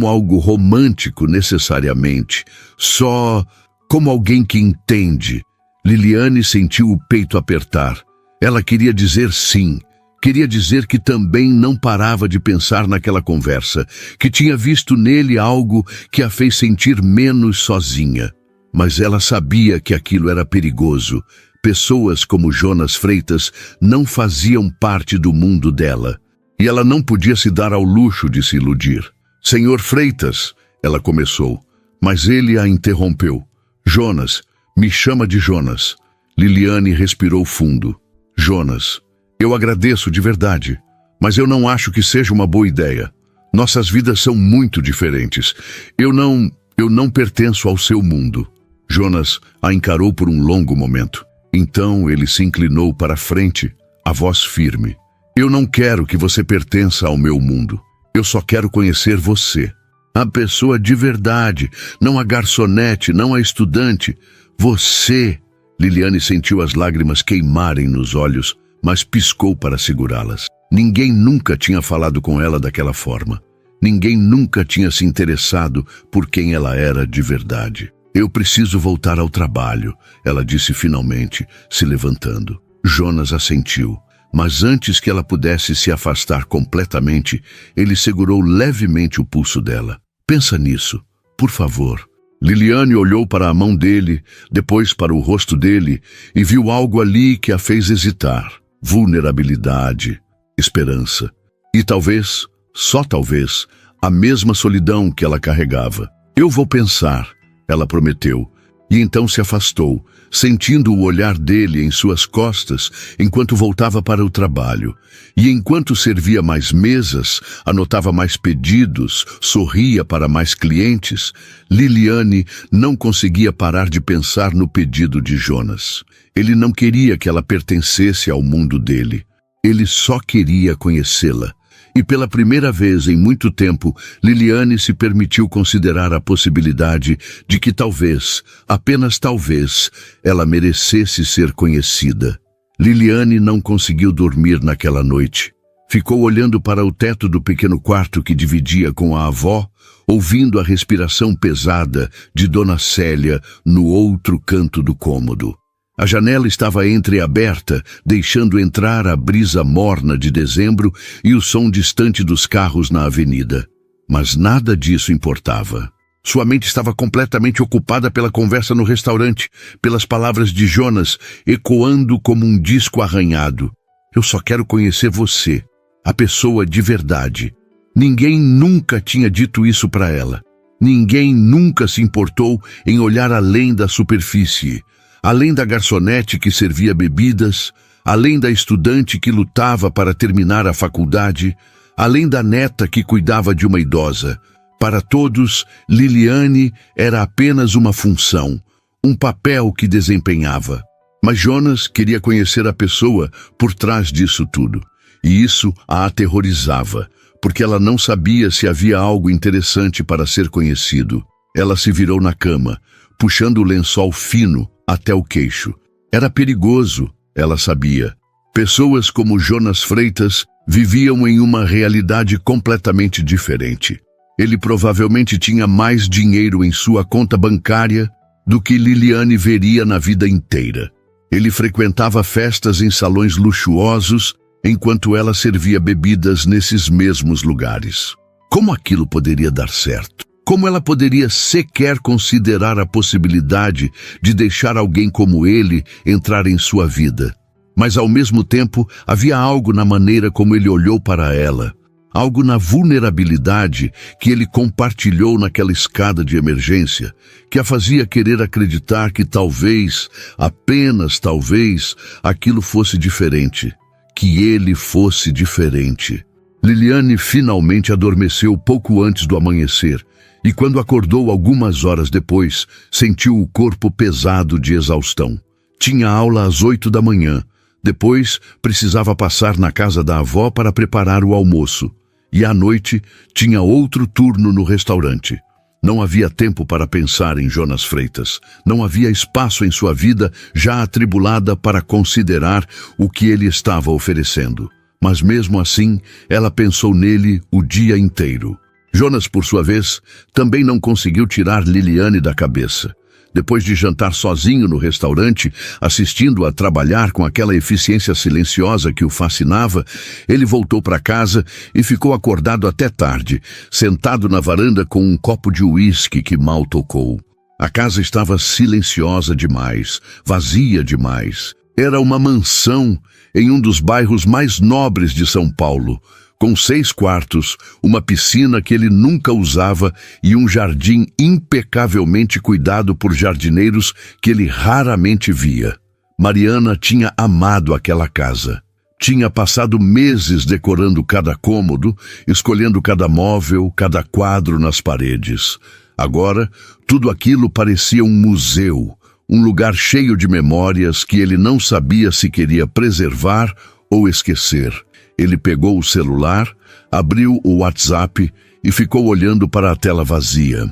algo romântico necessariamente, só como alguém que entende. Liliane sentiu o peito apertar. Ela queria dizer sim. Queria dizer que também não parava de pensar naquela conversa, que tinha visto nele algo que a fez sentir menos sozinha. Mas ela sabia que aquilo era perigoso. Pessoas como Jonas Freitas não faziam parte do mundo dela. E ela não podia se dar ao luxo de se iludir. Senhor Freitas, ela começou, mas ele a interrompeu. Jonas, me chama de Jonas. Liliane respirou fundo. Jonas, eu agradeço de verdade, mas eu não acho que seja uma boa ideia. Nossas vidas são muito diferentes. Eu não pertenço ao seu mundo. Jonas a encarou por um longo momento. Então ele se inclinou para a frente, a voz firme. Eu não quero que você pertença ao meu mundo. Eu só quero conhecer você. A pessoa de verdade, não a garçonete, não a estudante. Você. Liliane sentiu as lágrimas queimarem nos olhos, mas piscou para segurá-las. Ninguém nunca tinha falado com ela daquela forma. Ninguém nunca tinha se interessado por quem ela era de verdade. Eu preciso voltar ao trabalho, ela disse finalmente, se levantando. Jonas assentiu, mas antes que ela pudesse se afastar completamente, ele segurou levemente o pulso dela. Pensa nisso, por favor. Liliane olhou para a mão dele, depois para o rosto dele, e viu algo ali que a fez hesitar. Vulnerabilidade, esperança. E talvez, só talvez, a mesma solidão que ela carregava. Eu vou pensar, ela prometeu, e então se afastou, sentindo o olhar dele em suas costas enquanto voltava para o trabalho. E enquanto servia mais mesas, anotava mais pedidos, sorria para mais clientes, Liliane não conseguia parar de pensar no pedido de Jonas. Ele não queria que ela pertencesse ao mundo dele. Ele só queria conhecê-la. E pela primeira vez em muito tempo, Liliane se permitiu considerar a possibilidade de que talvez, apenas talvez, ela merecesse ser conhecida. Liliane não conseguiu dormir naquela noite. Ficou olhando para o teto do pequeno quarto que dividia com a avó, ouvindo a respiração pesada de Dona Célia no outro canto do cômodo. A janela estava entreaberta, deixando entrar a brisa morna de dezembro e o som distante dos carros na avenida. Mas nada disso importava. Sua mente estava completamente ocupada pela conversa no restaurante, pelas palavras de Jonas, ecoando como um disco arranhado. Eu só quero conhecer você, a pessoa de verdade. Ninguém nunca tinha dito isso para ela. Ninguém nunca se importou em olhar além da superfície. Além da garçonete que servia bebidas, além da estudante que lutava para terminar a faculdade, além da neta que cuidava de uma idosa. Para todos, Liliane era apenas uma função, um papel que desempenhava. Mas Jonas queria conhecer a pessoa por trás disso tudo. E isso a aterrorizava, porque ela não sabia se havia algo interessante para ser conhecido. Ela se virou na cama, puxando o lençol fino até o queixo. Era perigoso, ela sabia. Pessoas como Jonas Freitas viviam em uma realidade completamente diferente. Ele provavelmente tinha mais dinheiro em sua conta bancária do que Liliane veria na vida inteira. Ele frequentava festas em salões luxuosos, enquanto ela servia bebidas nesses mesmos lugares. Como aquilo poderia dar certo? Como ela poderia sequer considerar a possibilidade de deixar alguém como ele entrar em sua vida? Mas, ao mesmo tempo, havia algo na maneira como ele olhou para ela, algo na vulnerabilidade que ele compartilhou naquela escada de emergência, que a fazia querer acreditar que talvez, apenas talvez, aquilo fosse diferente, que ele fosse diferente. Liliane finalmente adormeceu pouco antes do amanhecer, e quando acordou algumas horas depois, sentiu o corpo pesado de exaustão. Tinha aula às 8 da manhã. Depois, precisava passar na casa da avó para preparar o almoço. E à noite, tinha outro turno no restaurante. Não havia tempo para pensar em Jonas Freitas. Não havia espaço em sua vida já atribulada para considerar o que ele estava oferecendo. Mas mesmo assim, ela pensou nele o dia inteiro. Jonas, por sua vez, também não conseguiu tirar Liliane da cabeça. Depois de jantar sozinho no restaurante, assistindo-a trabalhar com aquela eficiência silenciosa que o fascinava, ele voltou para casa e ficou acordado até tarde, sentado na varanda com um copo de uísque que mal tocou. A casa estava silenciosa demais, vazia demais. Era uma mansão em um dos bairros mais nobres de São Paulo, com 6 quartos, uma piscina que ele nunca usava e um jardim impecavelmente cuidado por jardineiros que ele raramente via. Mariana tinha amado aquela casa. Tinha passado meses decorando cada cômodo, escolhendo cada móvel, cada quadro nas paredes. Agora, tudo aquilo parecia um museu, um lugar cheio de memórias que ele não sabia se queria preservar ou esquecer. Ele pegou o celular, abriu o WhatsApp e ficou olhando para a tela vazia.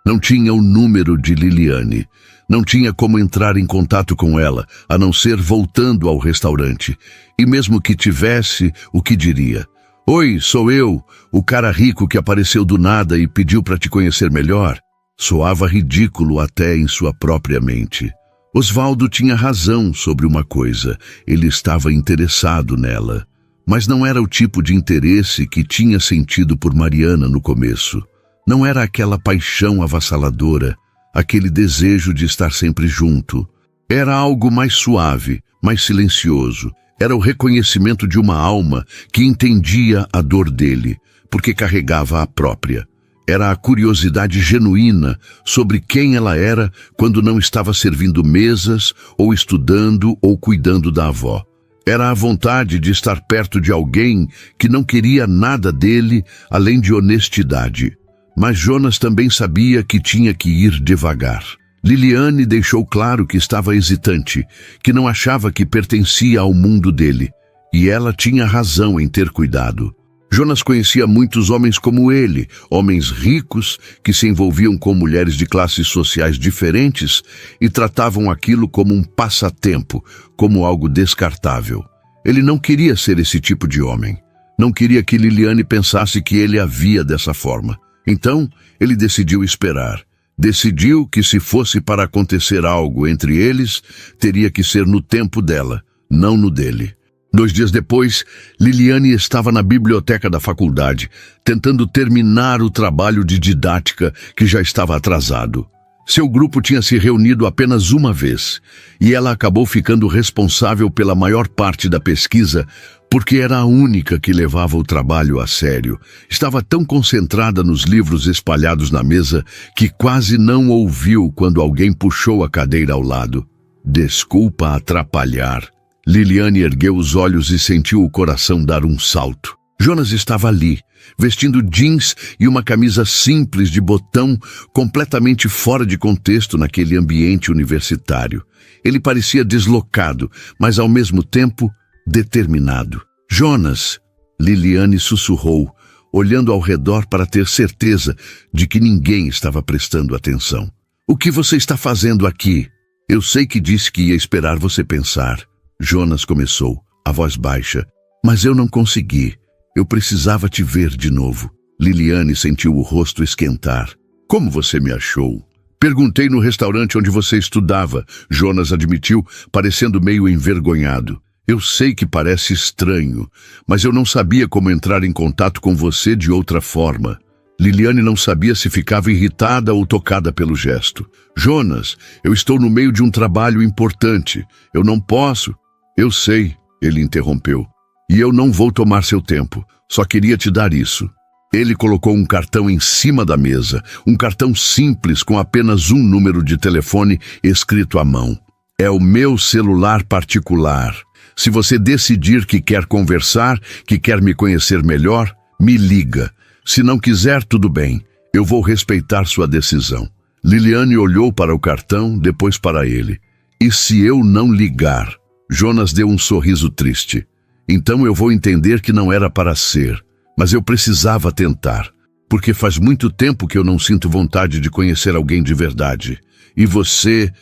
Não tinha o número de Liliane. Não tinha como entrar em contato com ela, a não ser voltando ao restaurante. E mesmo que tivesse, o que diria? Oi, sou eu, o cara rico que apareceu do nada e pediu para te conhecer melhor. Soava ridículo até em sua própria mente. Osvaldo tinha razão sobre uma coisa. Ele estava interessado nela. Mas não era o tipo de interesse que tinha sentido por Mariana no começo. Não era aquela paixão avassaladora, aquele desejo de estar sempre junto. Era algo mais suave, mais silencioso. Era o reconhecimento de uma alma que entendia a dor dele, porque carregava a própria. Era a curiosidade genuína sobre quem ela era quando não estava servindo mesas, ou estudando, ou cuidando da avó. Era a vontade de estar perto de alguém que não queria nada dele além de honestidade. Mas Jonas também sabia que tinha que ir devagar. Liliane deixou claro que estava hesitante, que não achava que pertencia ao mundo dele. E ela tinha razão em ter cuidado. Jonas conhecia muitos homens como ele, homens ricos que se envolviam com mulheres de classes sociais diferentes e tratavam aquilo como um passatempo, como algo descartável. Ele não queria ser esse tipo de homem. Não queria que Liliane pensasse que ele a via dessa forma. Então, ele decidiu esperar. Decidiu que se fosse para acontecer algo entre eles, teria que ser no tempo dela, não no dele. 2 dias depois, Liliane estava na biblioteca da faculdade, tentando terminar o trabalho de didática que já estava atrasado. Seu grupo tinha se reunido apenas uma vez, e ela acabou ficando responsável pela maior parte da pesquisa, porque era a única que levava o trabalho a sério. Estava tão concentrada nos livros espalhados na mesa que quase não ouviu quando alguém puxou a cadeira ao lado. Desculpa atrapalhar. Liliane ergueu os olhos e sentiu o coração dar um salto. Jonas estava ali, vestindo jeans e uma camisa simples de botão, completamente fora de contexto naquele ambiente universitário. Ele parecia deslocado, mas ao mesmo tempo determinado. Jonas, Liliane sussurrou, olhando ao redor para ter certeza de que ninguém estava prestando atenção. O que você está fazendo aqui? Eu sei que disse que ia esperar você pensar. Jonas começou, a voz baixa. Mas eu não consegui. Eu precisava te ver de novo. Liliane sentiu o rosto esquentar. Como você me achou? Perguntei no restaurante onde você estudava, Jonas admitiu, parecendo meio envergonhado. Eu sei que parece estranho, mas eu não sabia como entrar em contato com você de outra forma. Liliane não sabia se ficava irritada ou tocada pelo gesto. Jonas, eu estou no meio de um trabalho importante. Eu não posso... Eu sei, ele interrompeu. E eu não vou tomar seu tempo. Só queria te dar isso. Ele colocou um cartão em cima da mesa, um cartão simples com apenas um número de telefone escrito à mão. É o meu celular particular. Se você decidir que quer conversar, que quer me conhecer melhor, me liga. Se não quiser, tudo bem. Eu vou respeitar sua decisão. Liliane olhou para o cartão, depois para ele. E se eu não ligar? Jonas deu um sorriso triste. Então eu vou entender que não era para ser. Mas eu precisava tentar, porque faz muito tempo que eu não sinto vontade de conhecer alguém de verdade. E você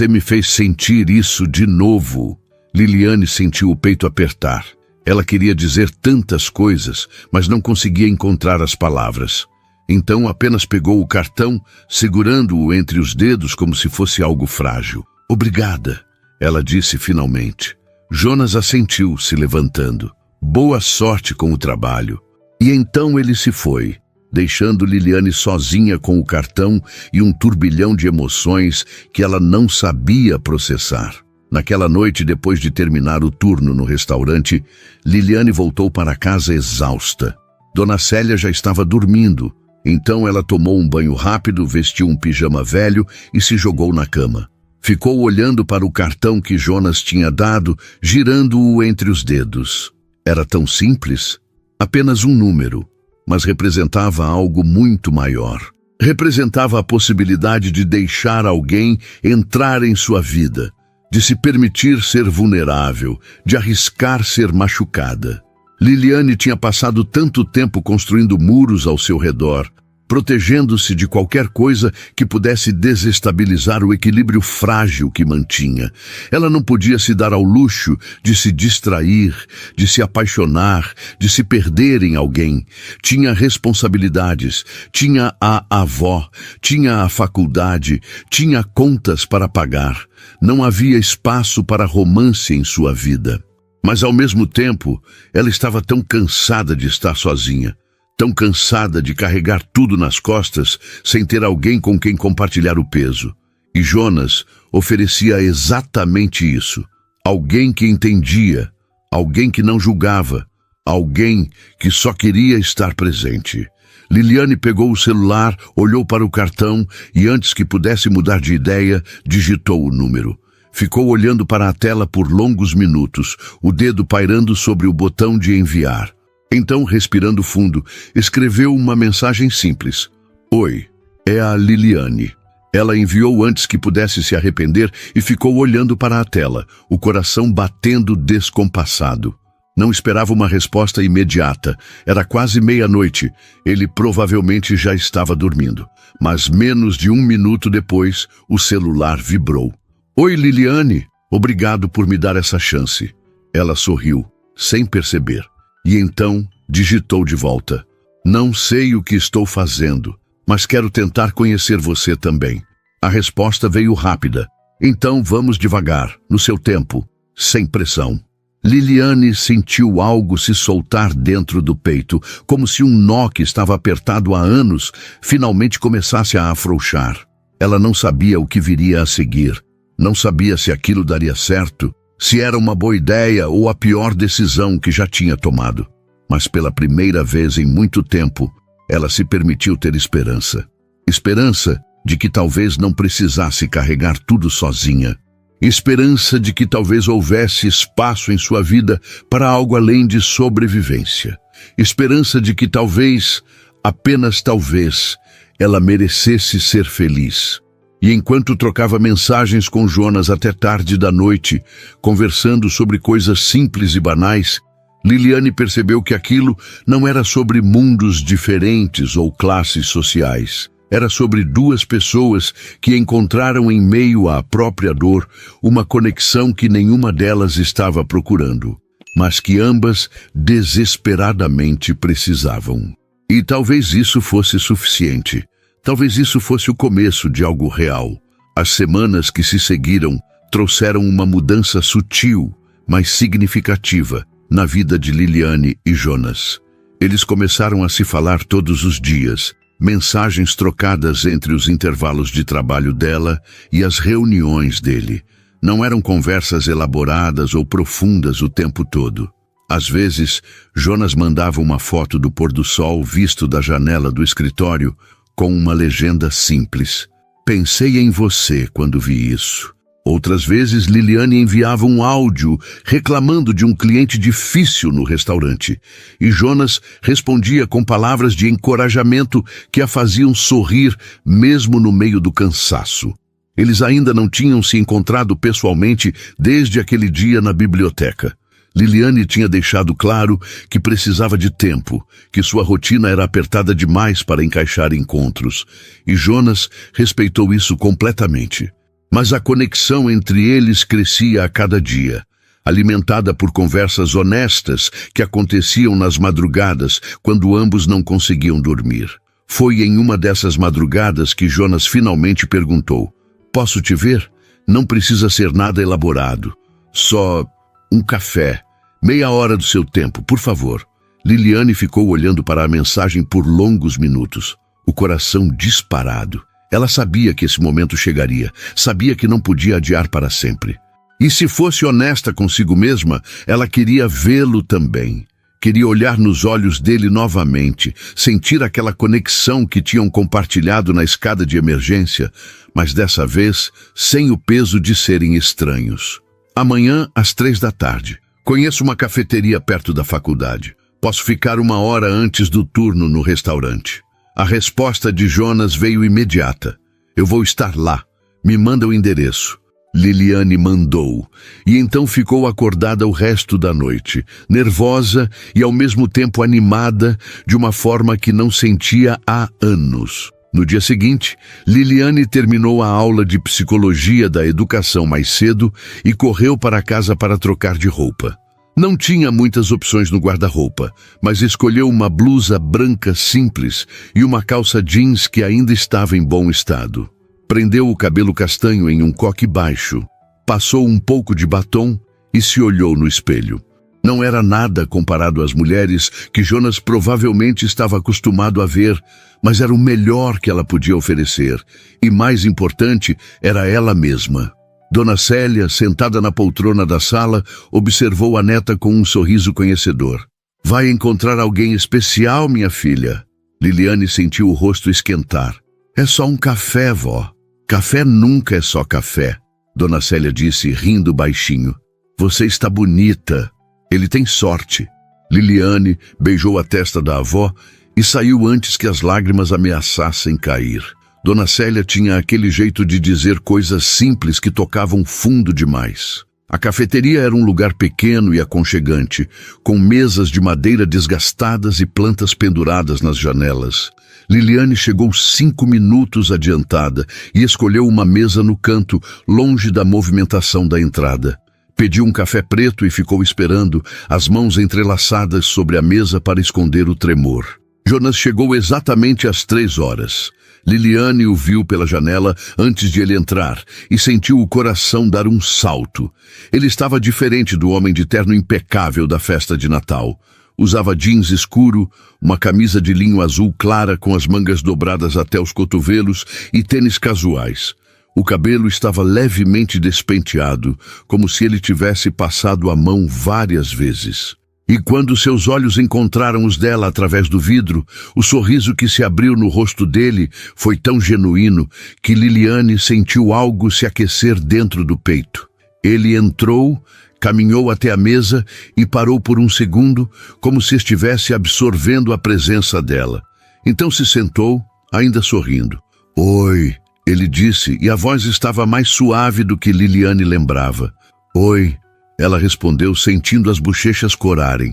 me fez sentir isso de novo. Liliane sentiu o peito apertar. Ela queria dizer tantas coisas, mas não conseguia encontrar as palavras. Então apenas pegou o cartão, segurando-o entre os dedos como se fosse algo frágil. Obrigada, ela disse finalmente. Jonas assentiu, se levantando. Boa sorte com o trabalho. E então ele se foi, deixando Liliane sozinha com o cartão e um turbilhão de emoções que ela não sabia processar. Naquela noite, depois de terminar o turno no restaurante, Liliane voltou para casa exausta. Dona Célia já estava dormindo, então ela tomou um banho rápido, vestiu um pijama velho e se jogou na cama. Ficou olhando para o cartão que Jonas tinha dado, girando-o entre os dedos. Era tão simples. Apenas um número, mas representava algo muito maior. Representava a possibilidade de deixar alguém entrar em sua vida, de se permitir ser vulnerável, de arriscar ser machucada. Liliane tinha passado tanto tempo construindo muros ao seu redor, protegendo-se de qualquer coisa que pudesse desestabilizar o equilíbrio frágil que mantinha. Ela não podia se dar ao luxo de se distrair, de se apaixonar, de se perder em alguém. Tinha responsabilidades, tinha a avó, tinha a faculdade, tinha contas para pagar. Não havia espaço para romance em sua vida. Mas, ao mesmo tempo, ela estava tão cansada de estar sozinha. Tão cansada de carregar tudo nas costas sem ter alguém com quem compartilhar o peso. E Jonas oferecia exatamente isso. Alguém que entendia, alguém que não julgava, alguém que só queria estar presente. Liliane pegou o celular, olhou para o cartão e, antes que pudesse mudar de ideia, digitou o número. Ficou olhando para a tela por longos minutos, o dedo pairando sobre o botão de enviar. Então, respirando fundo, escreveu uma mensagem simples. Oi, é a Liliane. Ela enviou antes que pudesse se arrepender e ficou olhando para a tela, o coração batendo descompassado. Não esperava uma resposta imediata. Era quase meia-noite. Ele provavelmente já estava dormindo. Mas menos de 1 minuto depois, o celular vibrou. Oi, Liliane. Obrigado por me dar essa chance. Ela sorriu, sem perceber. E então digitou de volta. Não sei o que estou fazendo, mas quero tentar conhecer você também. A resposta veio rápida. Então vamos devagar, no seu tempo, sem pressão. Liliane sentiu algo se soltar dentro do peito, como se um nó que estava apertado há anos finalmente começasse a afrouxar. Ela não sabia o que viria a seguir. Não sabia se aquilo daria certo, se era uma boa ideia ou a pior decisão que já tinha tomado. Mas pela primeira vez em muito tempo, ela se permitiu ter esperança. Esperança de que talvez não precisasse carregar tudo sozinha. Esperança de que talvez houvesse espaço em sua vida para algo além de sobrevivência. Esperança de que talvez, apenas talvez, ela merecesse ser feliz. E enquanto trocava mensagens com Jonas até tarde da noite, conversando sobre coisas simples e banais, Liliane percebeu que aquilo não era sobre mundos diferentes ou classes sociais. Era sobre duas pessoas que encontraram em meio à própria dor uma conexão que nenhuma delas estava procurando, mas que ambas desesperadamente precisavam. E talvez isso fosse suficiente. Talvez isso fosse o começo de algo real. As semanas que se seguiram trouxeram uma mudança sutil, mas significativa, na vida de Liliane e Jonas. Eles começaram a se falar todos os dias, mensagens trocadas entre os intervalos de trabalho dela e as reuniões dele. Não eram conversas elaboradas ou profundas o tempo todo. Às vezes, Jonas mandava uma foto do pôr do sol visto da janela do escritório com uma legenda simples: "Pensei em você quando vi isso." Outras vezes, Liliane enviava um áudio reclamando de um cliente difícil no restaurante, e Jonas respondia com palavras de encorajamento que a faziam sorrir mesmo no meio do cansaço. Eles ainda não tinham se encontrado pessoalmente desde aquele dia na biblioteca. Liliane tinha deixado claro que precisava de tempo, que sua rotina era apertada demais para encaixar encontros, e Jonas respeitou isso completamente. Mas a conexão entre eles crescia a cada dia, alimentada por conversas honestas que aconteciam nas madrugadas, quando ambos não conseguiam dormir. Foi em uma dessas madrugadas que Jonas finalmente perguntou: "Posso te ver? Não precisa ser nada elaborado. Só um café. Meia hora do seu tempo, por favor." Liliane ficou olhando para a mensagem por longos minutos, o coração disparado. Ela sabia que esse momento chegaria, sabia que não podia adiar para sempre. E se fosse honesta consigo mesma, ela queria vê-lo também. Queria olhar nos olhos dele novamente, sentir aquela conexão que tinham compartilhado na escada de emergência, mas dessa vez sem o peso de serem estranhos. "Amanhã, às 3 da tarde. Conheço uma cafeteria perto da faculdade. Posso ficar 1 hora antes do turno no restaurante." A resposta de Jonas veio imediata: "Eu vou estar lá. Me manda o endereço." Liliane mandou, e então ficou acordada o resto da noite, nervosa e ao mesmo tempo animada, de uma forma que não sentia há anos. No dia seguinte, Liliane terminou a aula de psicologia da educação mais cedo e correu para casa para trocar de roupa. Não tinha muitas opções no guarda-roupa, mas escolheu uma blusa branca simples e uma calça jeans que ainda estava em bom estado. Prendeu o cabelo castanho em um coque baixo, passou um pouco de batom e se olhou no espelho. Não era nada comparado às mulheres que Jonas provavelmente estava acostumado a ver, mas era o melhor que ela podia oferecer, e mais importante, era ela mesma. Dona Célia, sentada na poltrona da sala, observou a neta com um sorriso conhecedor. "Vai encontrar alguém especial, minha filha." Liliane sentiu o rosto esquentar. "É só um café, vó." "Café nunca é só café," Dona Célia disse, rindo baixinho. "Você está bonita. Ele tem sorte." Liliane beijou a testa da avó e saiu antes que as lágrimas ameaçassem cair. Dona Célia tinha aquele jeito de dizer coisas simples que tocavam fundo demais. A cafeteria era um lugar pequeno e aconchegante, com mesas de madeira desgastadas e plantas penduradas nas janelas. Liliane chegou 5 minutos adiantada e escolheu uma mesa no canto, longe da movimentação da entrada. Pediu um café preto e ficou esperando, as mãos entrelaçadas sobre a mesa para esconder o tremor. Jonas chegou exatamente às 3 horas. Liliane o viu pela janela antes de ele entrar e sentiu o coração dar um salto. Ele estava diferente do homem de terno impecável da festa de Natal. Usava jeans escuro, uma camisa de linho azul clara com as mangas dobradas até os cotovelos e tênis casuais. O cabelo estava levemente despenteado, como se ele tivesse passado a mão várias vezes. E quando seus olhos encontraram os dela através do vidro, o sorriso que se abriu no rosto dele foi tão genuíno que Liliane sentiu algo se aquecer dentro do peito. Ele entrou, caminhou até a mesa e parou por um segundo, como se estivesse absorvendo a presença dela. Então se sentou, ainda sorrindo. "Oi", ele disse, e a voz estava mais suave do que Liliane lembrava. "Oi", ela respondeu, sentindo as bochechas corarem.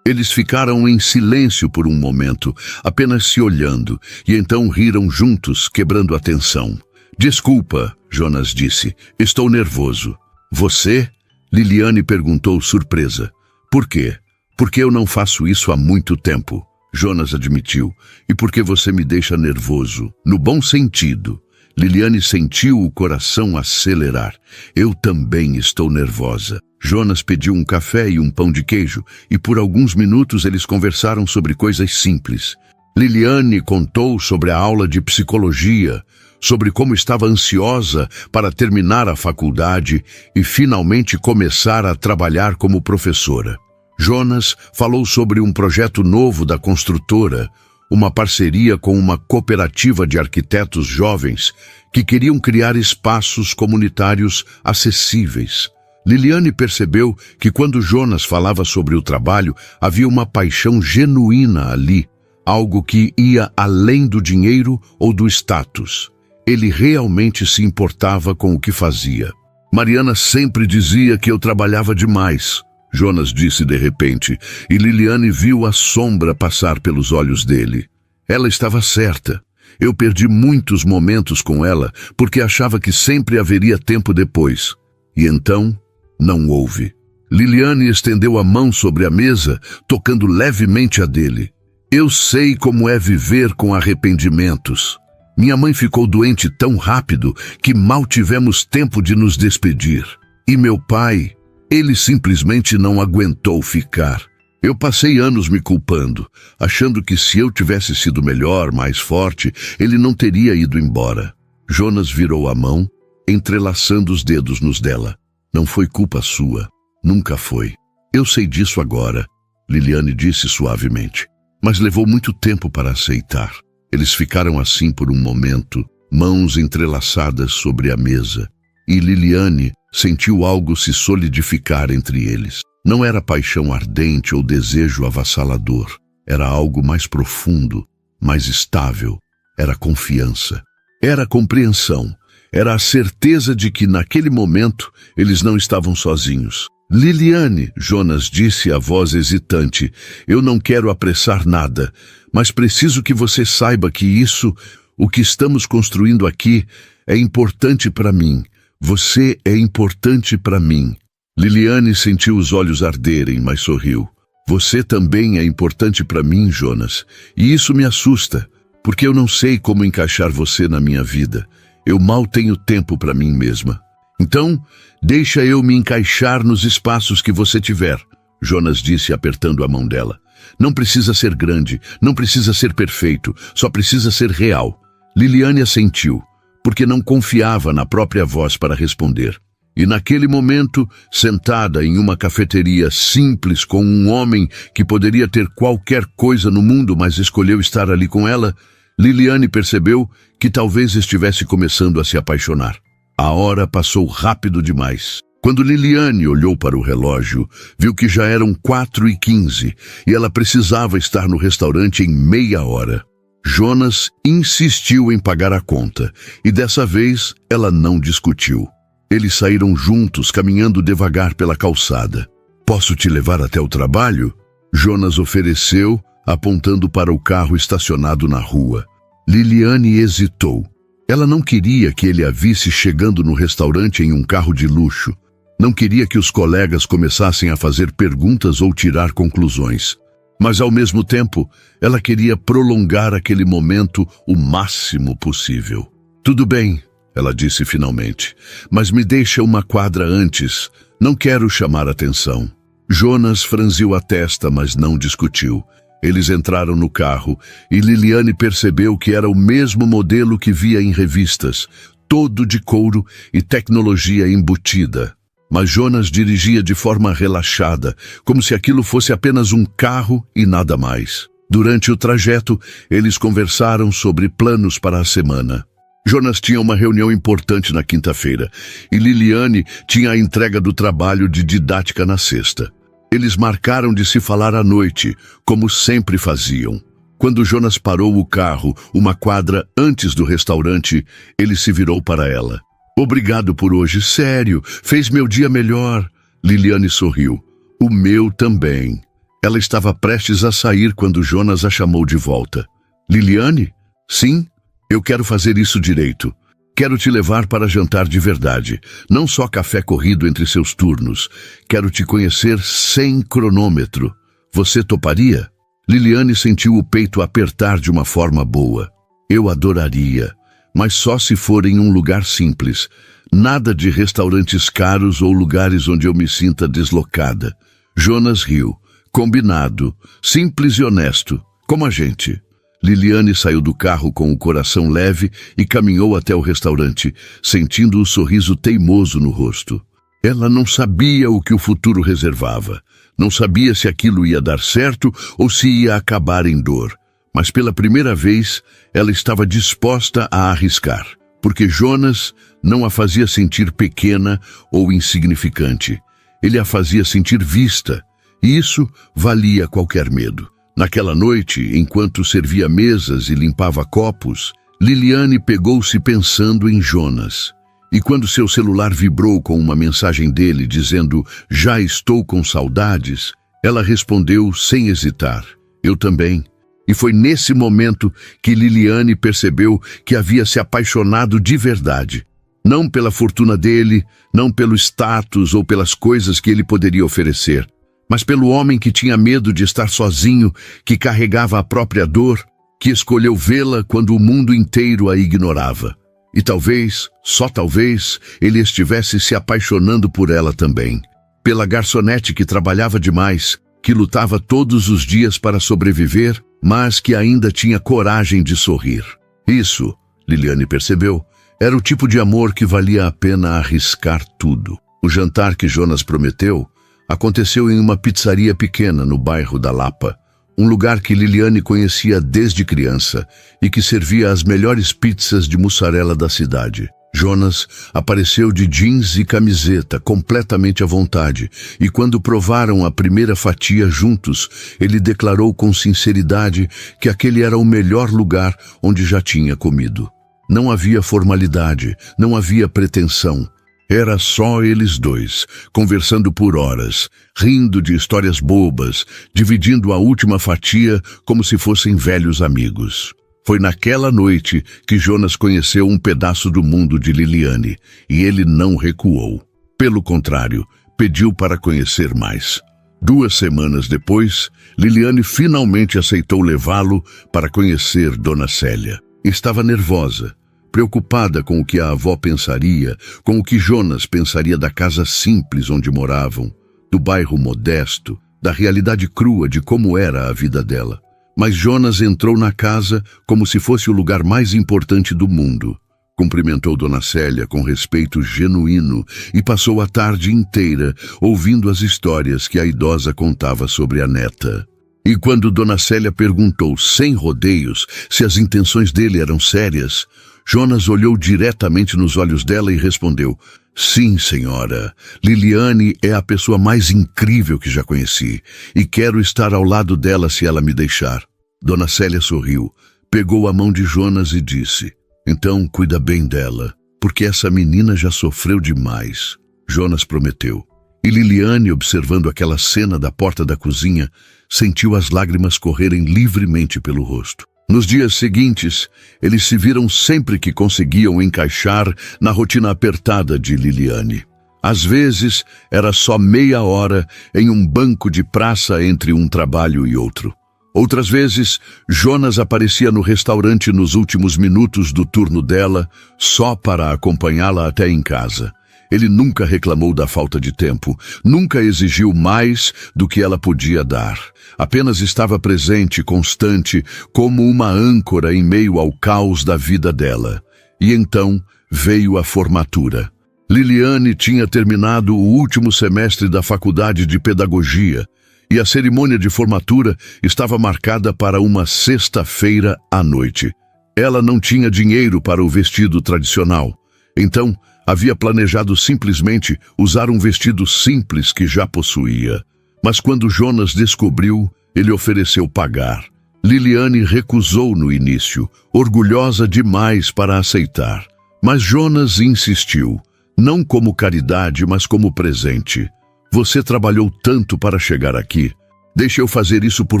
Eles ficaram em silêncio por um momento, apenas se olhando, e então riram juntos, quebrando a tensão. Desculpa, Jonas disse, estou nervoso. Você? Liliane perguntou surpresa. Por quê? Porque eu não faço isso há muito tempo, Jonas admitiu. E porque você me deixa nervoso, no bom sentido. Liliane sentiu o coração acelerar. Eu também estou nervosa. Jonas pediu um café e um pão de queijo, e por alguns minutos eles conversaram sobre coisas simples. Liliane contou sobre a aula de psicologia, sobre como estava ansiosa para terminar a faculdade e finalmente começar a trabalhar como professora. Jonas falou sobre um projeto novo da construtora, uma parceria com uma cooperativa de arquitetos jovens que queriam criar espaços comunitários acessíveis. Liliane percebeu que quando Jonas falava sobre o trabalho, havia uma paixão genuína ali, algo que ia além do dinheiro ou do status. Ele realmente se importava com o que fazia. Mariana sempre dizia que eu trabalhava demais, Jonas disse de repente, e Liliane viu a sombra passar pelos olhos dele. Ela estava certa. Eu perdi muitos momentos com ela porque achava que sempre haveria tempo depois. E então, não houve. Liliane estendeu a mão sobre a mesa, tocando levemente a dele. Eu sei como é viver com arrependimentos. Minha mãe ficou doente tão rápido que mal tivemos tempo de nos despedir. E meu pai, ele simplesmente não aguentou ficar. Eu passei anos me culpando, achando que se eu tivesse sido melhor, mais forte, ele não teria ido embora. Jonas virou a mão, entrelaçando os dedos nos dela. Não foi culpa sua. Nunca foi. Eu sei disso agora, Liliane disse suavemente. Mas levou muito tempo para aceitar. Eles ficaram assim por um momento, mãos entrelaçadas sobre a mesa. E Liliane sentiu algo se solidificar entre eles. Não era paixão ardente ou desejo avassalador. Era algo mais profundo, mais estável. Era confiança. Era compreensão. Era a certeza de que, naquele momento, eles não estavam sozinhos. Liliane, Jonas disse a voz hesitante, eu não quero apressar nada, mas preciso que você saiba que isso, o que estamos construindo aqui, é importante para mim. Você é importante para mim. Liliane sentiu os olhos arderem, mas sorriu. Você também é importante para mim, Jonas, e isso me assusta, porque eu não sei como encaixar você na minha vida. Eu mal tenho tempo para mim mesma. Então, deixa eu me encaixar nos espaços que você tiver, Jonas disse apertando a mão dela. Não precisa ser grande, não precisa ser perfeito, só precisa ser real. Liliane assentiu, porque não confiava na própria voz para responder. E naquele momento, sentada em uma cafeteria simples com um homem que poderia ter qualquer coisa no mundo, mas escolheu estar ali com ela, Liliane percebeu que talvez estivesse começando a se apaixonar. A hora passou rápido demais. Quando Liliane olhou para o relógio, viu que já eram 4h15 e ela precisava estar no restaurante em meia hora. Jonas insistiu em pagar a conta e dessa vez ela não discutiu. Eles saíram juntos, caminhando devagar pela calçada. Posso te levar até o trabalho? Jonas ofereceu, apontando para o carro estacionado na rua. Liliane hesitou. Ela não queria que ele a visse chegando no restaurante em um carro de luxo. Não queria que os colegas começassem a fazer perguntas ou tirar conclusões. Mas, ao mesmo tempo, ela queria prolongar aquele momento o máximo possível. Tudo bem, ela disse finalmente, mas me deixa uma quadra antes. Não quero chamar atenção. Jonas franziu a testa, mas não discutiu. Eles entraram no carro e Liliane percebeu que era o mesmo modelo que via em revistas, todo de couro e tecnologia embutida. Mas Jonas dirigia de forma relaxada, como se aquilo fosse apenas um carro e nada mais. Durante o trajeto, eles conversaram sobre planos para a semana. Jonas tinha uma reunião importante na quinta-feira e Liliane tinha a entrega do trabalho de didática na sexta. Eles marcaram de se falar à noite, como sempre faziam. Quando Jonas parou o carro, uma quadra antes do restaurante, ele se virou para ela. Obrigado por hoje, sério, fez meu dia melhor. Liliane sorriu. O meu também. Ela estava prestes a sair quando Jonas a chamou de volta. Liliane? Sim, eu quero fazer isso direito. Quero te levar para jantar de verdade, não só café corrido entre seus turnos. Quero te conhecer sem cronômetro. Você toparia? Liliane sentiu o peito apertar de uma forma boa. Eu adoraria, mas só se for em um lugar simples. Nada de restaurantes caros ou lugares onde eu me sinta deslocada. Jonas riu. Combinado, simples e honesto, como a gente. Liliane saiu do carro com o coração leve e caminhou até o restaurante, sentindo o sorriso teimoso no rosto. Ela não sabia o que o futuro reservava. Não sabia se aquilo ia dar certo ou se ia acabar em dor. Mas pela primeira vez, ela estava disposta a arriscar, porque Jonas não a fazia sentir pequena ou insignificante. Ele a fazia sentir vista, e isso valia qualquer medo. Naquela noite, enquanto servia mesas e limpava copos, Liliane pegou-se pensando em Jonas. E quando seu celular vibrou com uma mensagem dele dizendo "Já estou com saudades", ela respondeu sem hesitar: "Eu também". E foi nesse momento que Liliane percebeu que havia se apaixonado de verdade. Não pela fortuna dele, não pelo status ou pelas coisas que ele poderia oferecer, mas pelo homem que tinha medo de estar sozinho, que carregava a própria dor, que escolheu vê-la quando o mundo inteiro a ignorava. E talvez, só talvez, ele estivesse se apaixonando por ela também. Pela garçonete que trabalhava demais, que lutava todos os dias para sobreviver, mas que ainda tinha coragem de sorrir. Isso, Liliane percebeu, era o tipo de amor que valia a pena arriscar tudo. O jantar que Jonas prometeu aconteceu em uma pizzaria pequena no bairro da Lapa, um lugar que Liliane conhecia desde criança e que servia as melhores pizzas de mussarela da cidade. Jonas apareceu de jeans e camiseta, completamente à vontade, e quando provaram a primeira fatia juntos, ele declarou com sinceridade que aquele era o melhor lugar onde já tinha comido. Não havia formalidade, não havia pretensão. Era só eles dois, conversando por horas, rindo de histórias bobas, dividindo a última fatia como se fossem velhos amigos. Foi naquela noite que Jonas conheceu um pedaço do mundo de Liliane, e ele não recuou. Pelo contrário, pediu para conhecer mais. 2 semanas depois, Liliane finalmente aceitou levá-lo para conhecer Dona Célia. Estava nervosa, preocupada com o que a avó pensaria, com o que Jonas pensaria da casa simples onde moravam, do bairro modesto, da realidade crua de como era a vida dela. Mas Jonas entrou na casa como se fosse o lugar mais importante do mundo. Cumprimentou Dona Célia com respeito genuíno e passou a tarde inteira ouvindo as histórias que a idosa contava sobre a neta. E quando Dona Célia perguntou, sem rodeios, se as intenções dele eram sérias, Jonas olhou diretamente nos olhos dela e respondeu: "Sim, senhora. Liliane é a pessoa mais incrível que já conheci, e quero estar ao lado dela se ela me deixar." Dona Célia sorriu, pegou a mão de Jonas e disse: "Então cuida bem dela, porque essa menina já sofreu demais." Jonas prometeu. E Liliane, observando aquela cena da porta da cozinha, sentiu as lágrimas correrem livremente pelo rosto. Nos dias seguintes, eles se viram sempre que conseguiam encaixar na rotina apertada de Liliane. Às vezes, era só meia hora em um banco de praça entre um trabalho e outro. Outras vezes, Jonas aparecia no restaurante nos últimos minutos do turno dela, só para acompanhá-la até em casa. Ele nunca reclamou da falta de tempo, nunca exigiu mais do que ela podia dar. Apenas estava presente, constante, como uma âncora em meio ao caos da vida dela. E então veio a formatura. Liliane tinha terminado o último semestre da faculdade de pedagogia, e a cerimônia de formatura estava marcada para uma sexta-feira à noite. Ela não tinha dinheiro para o vestido tradicional, então havia planejado simplesmente usar um vestido simples que já possuía. Mas quando Jonas descobriu, ele ofereceu pagar. Liliane recusou no início, orgulhosa demais para aceitar. Mas Jonas insistiu, não como caridade, mas como presente. "Você trabalhou tanto para chegar aqui. Deixe eu fazer isso por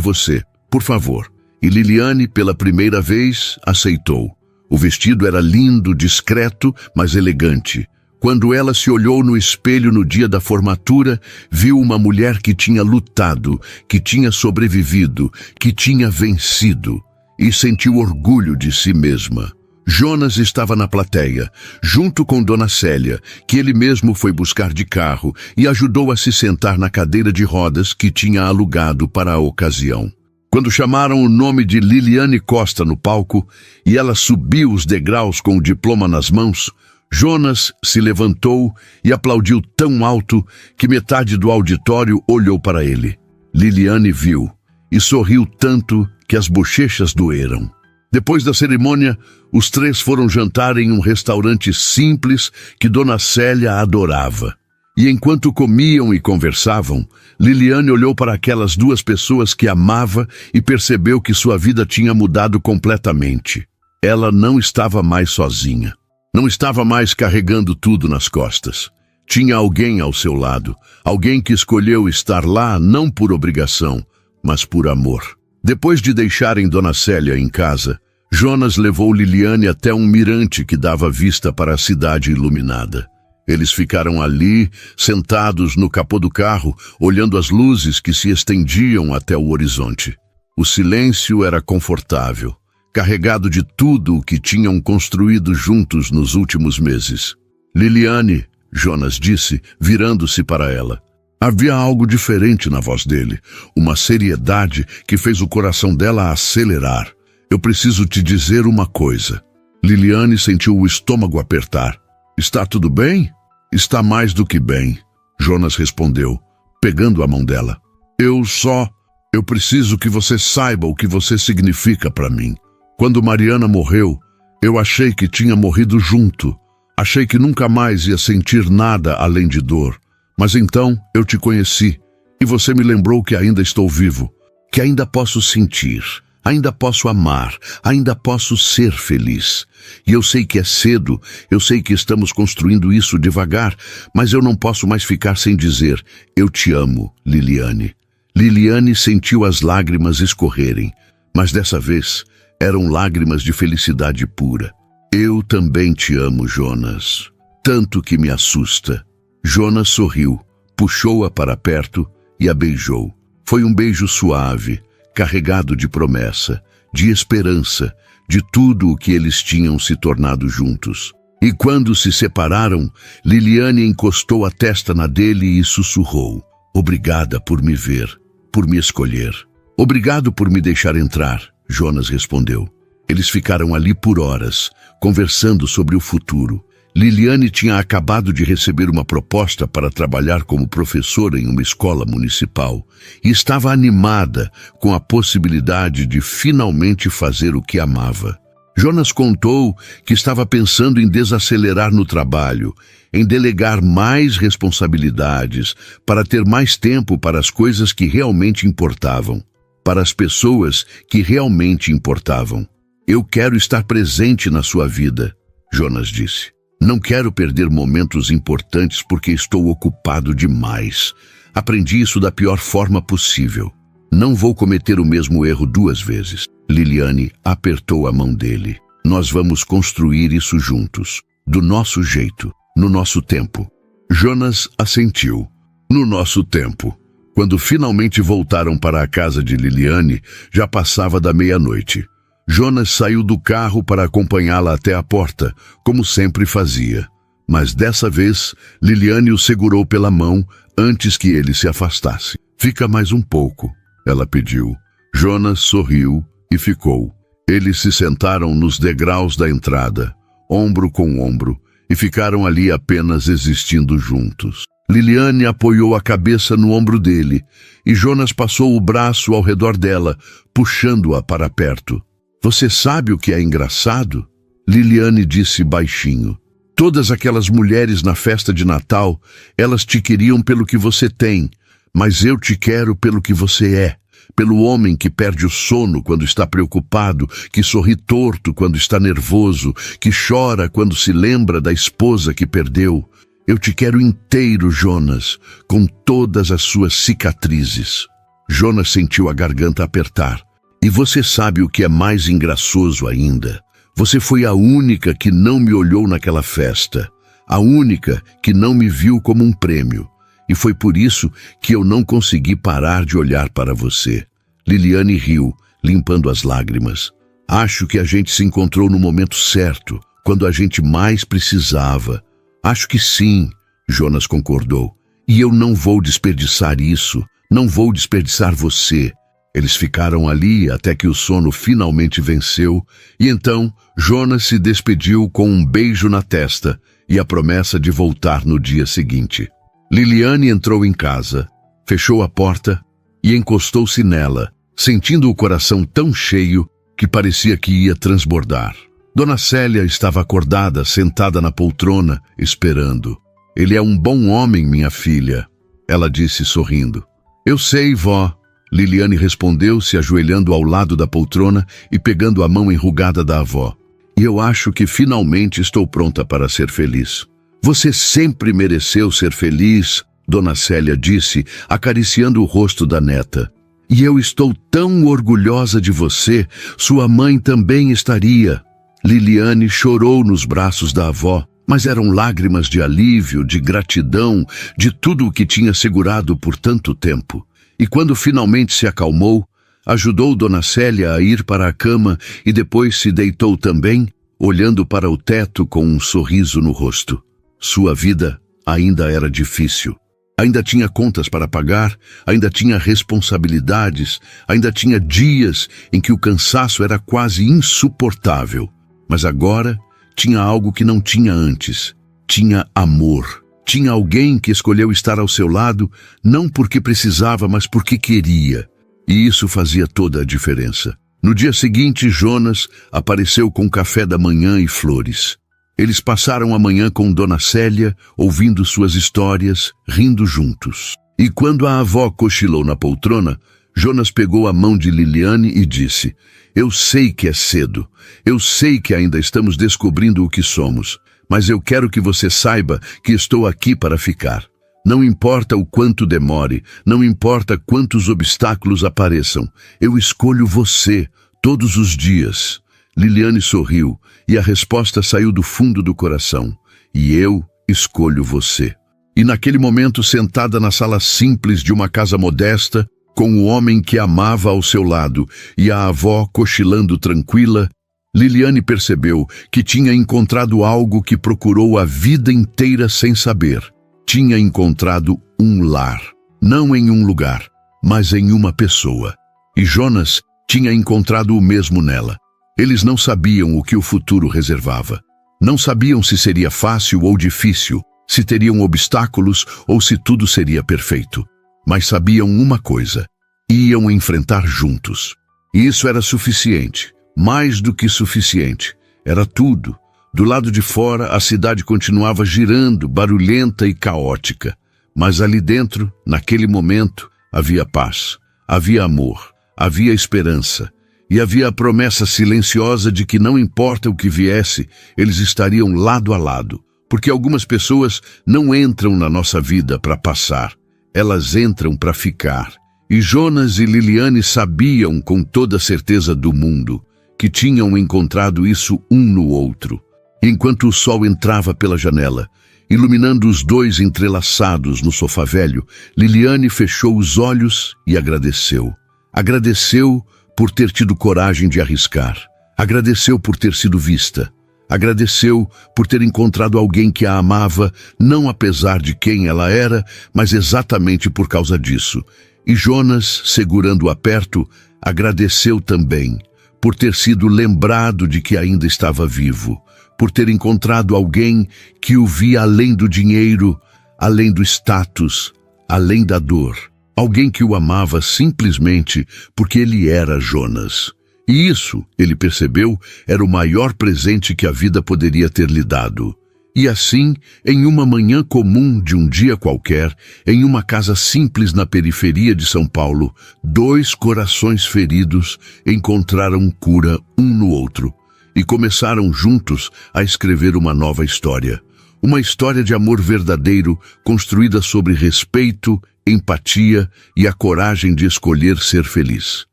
você, por favor. E Liliane, pela primeira vez, aceitou. O vestido era lindo, discreto, mas elegante. Quando ela se olhou no espelho no dia da formatura, viu uma mulher que tinha lutado, que tinha sobrevivido, que tinha vencido. E sentiu orgulho de si mesma. Jonas estava na plateia, junto com Dona Célia, que ele mesmo foi buscar de carro e ajudou a se sentar na cadeira de rodas que tinha alugado para a ocasião. Quando chamaram o nome de Liliane Costa no palco e ela subiu os degraus com o diploma nas mãos, Jonas se levantou e aplaudiu tão alto que metade do auditório olhou para ele. Liliane viu e sorriu tanto que as bochechas doeram. Depois da cerimônia, os três foram jantar em um restaurante simples que Dona Célia adorava. E enquanto comiam e conversavam, Liliane olhou para aquelas duas pessoas que amava e percebeu que sua vida tinha mudado completamente. Ela não estava mais sozinha. Não estava mais carregando tudo nas costas. Tinha alguém ao seu lado, alguém que escolheu estar lá não por obrigação, mas por amor. Depois de deixarem Dona Célia em casa, Jonas levou Liliane até um mirante que dava vista para a cidade iluminada. Eles ficaram ali, sentados no capô do carro, olhando as luzes que se estendiam até o horizonte. O silêncio era confortável, carregado de tudo o que tinham construído juntos nos últimos meses. Liliane, Jonas disse, virando-se para ela. Havia algo diferente na voz dele, uma seriedade que fez o coração dela acelerar. Eu preciso te dizer uma coisa. Liliane sentiu o estômago apertar. Está tudo bem? Está mais do que bem, Jonas respondeu, pegando a mão dela. Eu preciso que você saiba o que você significa para mim. Quando Mariana morreu, eu achei que tinha morrido junto. Achei que nunca mais ia sentir nada além de dor. Mas então eu te conheci, e você me lembrou que ainda estou vivo, que ainda posso sentir, ainda posso amar, ainda posso ser feliz. E eu sei que é cedo, eu sei que estamos construindo isso devagar, mas eu não posso mais ficar sem dizer, eu te amo, Liliane. Liliane sentiu as lágrimas escorrerem, mas dessa vez eram lágrimas de felicidade pura. Eu também te amo, Jonas, tanto que me assusta. Jonas sorriu, puxou-a para perto e a beijou. Foi um beijo suave, carregado de promessa, de esperança, de tudo o que eles tinham se tornado juntos. E quando se separaram, Liliane encostou a testa na dele e sussurrou, obrigada por me ver, por me escolher. Obrigado por me deixar entrar, Jonas respondeu. Eles ficaram ali por horas, conversando sobre o futuro. Liliane tinha acabado de receber uma proposta para trabalhar como professora em uma escola municipal e estava animada com a possibilidade de finalmente fazer o que amava. Jonas contou que estava pensando em desacelerar no trabalho, em delegar mais responsabilidades para ter mais tempo para as coisas que realmente importavam, para as pessoas que realmente importavam. Eu quero estar presente na sua vida, Jonas disse. Não quero perder momentos importantes porque estou ocupado demais. Aprendi isso da pior forma possível. Não vou cometer o mesmo erro 2 vezes. Liliane apertou a mão dele. Nós vamos construir isso juntos, do nosso jeito, no nosso tempo. Jonas assentiu. No nosso tempo. Quando finalmente voltaram para a casa de Liliane, já passava da meia-noite. Jonas saiu do carro para acompanhá-la até a porta, como sempre fazia. Mas dessa vez, Liliane o segurou pela mão antes que ele se afastasse. Fica mais um pouco, ela pediu. Jonas sorriu e ficou. Eles se sentaram nos degraus da entrada, ombro com ombro, e ficaram ali apenas existindo juntos. Liliane apoiou a cabeça no ombro dele, e Jonas passou o braço ao redor dela, puxando-a para perto. Você sabe o que é engraçado? Liliane disse baixinho. Todas aquelas mulheres na festa de Natal, elas te queriam pelo que você tem, mas eu te quero pelo que você é. Pelo homem que perde o sono quando está preocupado, que sorri torto quando está nervoso, que chora quando se lembra da esposa que perdeu. Eu te quero inteiro, Jonas, com todas as suas cicatrizes. Jonas sentiu a garganta apertar. E você sabe o que é mais engraçoso ainda? Você foi a única que não me olhou naquela festa. A única que não me viu como um prêmio. E foi por isso que eu não consegui parar de olhar para você. Liliane riu, limpando as lágrimas. Acho que a gente se encontrou no momento certo, quando a gente mais precisava. Acho que sim, Jonas concordou. E eu não vou desperdiçar isso. Não vou desperdiçar você. Eles ficaram ali até que o sono finalmente venceu, e então Jonas se despediu com um beijo na testa e a promessa de voltar no dia seguinte. Liliane entrou em casa, fechou a porta e encostou-se nela, sentindo o coração tão cheio que parecia que ia transbordar. Dona Célia estava acordada, sentada na poltrona, esperando. Ele é um bom homem, minha filha, ela disse sorrindo. Eu sei, vó. Liliane respondeu, se ajoelhando ao lado da poltrona e pegando a mão enrugada da avó. E eu acho que finalmente estou pronta para ser feliz. Você sempre mereceu ser feliz, Dona Célia disse, acariciando o rosto da neta. E eu estou tão orgulhosa de você, sua mãe também estaria. Liliane chorou nos braços da avó, mas eram lágrimas de alívio, de gratidão, de tudo o que tinha segurado por tanto tempo. E quando finalmente se acalmou, ajudou Dona Célia a ir para a cama e depois se deitou também, olhando para o teto com um sorriso no rosto. Sua vida ainda era difícil. Ainda tinha contas para pagar, ainda tinha responsabilidades, ainda tinha dias em que o cansaço era quase insuportável. Mas agora tinha algo que não tinha antes. Tinha amor. Tinha alguém que escolheu estar ao seu lado, não porque precisava, mas porque queria. E isso fazia toda a diferença. No dia seguinte, Jonas apareceu com café da manhã e flores. Eles passaram a manhã com Dona Célia, ouvindo suas histórias, rindo juntos. E quando a avó cochilou na poltrona, Jonas pegou a mão de Liliane e disse: Eu sei que é cedo. Eu sei que ainda estamos descobrindo o que somos. Mas eu quero que você saiba que estou aqui para ficar. Não importa o quanto demore, não importa quantos obstáculos apareçam, eu escolho você todos os dias. Liliane sorriu e a resposta saiu do fundo do coração. E eu escolho você. E naquele momento, sentada na sala simples de uma casa modesta, com o homem que amava ao seu lado e a avó cochilando tranquila, Liliane percebeu que tinha encontrado algo que procurou a vida inteira sem saber. Tinha encontrado um lar, não em um lugar, mas em uma pessoa. E Jonas tinha encontrado o mesmo nela. Eles não sabiam o que o futuro reservava. Não sabiam se seria fácil ou difícil, se teriam obstáculos ou se tudo seria perfeito. Mas sabiam uma coisa: iam enfrentar juntos. E isso era suficiente. Mais do que suficiente. Era tudo. Do lado de fora, a cidade continuava girando, barulhenta e caótica. Mas ali dentro, naquele momento, havia paz, havia amor, havia esperança. E havia a promessa silenciosa de que não importa o que viesse, eles estariam lado a lado. Porque algumas pessoas não entram na nossa vida para passar. Elas entram para ficar. E Jonas e Liliane sabiam com toda a certeza do mundo que tinham encontrado isso um no outro. Enquanto o sol entrava pela janela, iluminando os dois entrelaçados no sofá velho, Liliane fechou os olhos e agradeceu. Agradeceu por ter tido coragem de arriscar. Agradeceu por ter sido vista. Agradeceu por ter encontrado alguém que a amava, não apesar de quem ela era, mas exatamente por causa disso. E Jonas, segurando-a perto, agradeceu também por ter sido lembrado de que ainda estava vivo, por ter encontrado alguém que o via além do dinheiro, além do status, além da dor. Alguém que o amava simplesmente porque ele era Jonas. E isso, ele percebeu, era o maior presente que a vida poderia ter lhe dado. E assim, em uma manhã comum de um dia qualquer, em uma casa simples na periferia de São Paulo, dois corações feridos encontraram cura um no outro e começaram juntos a escrever uma nova história. Uma história de amor verdadeiro construída sobre respeito, empatia e a coragem de escolher ser feliz.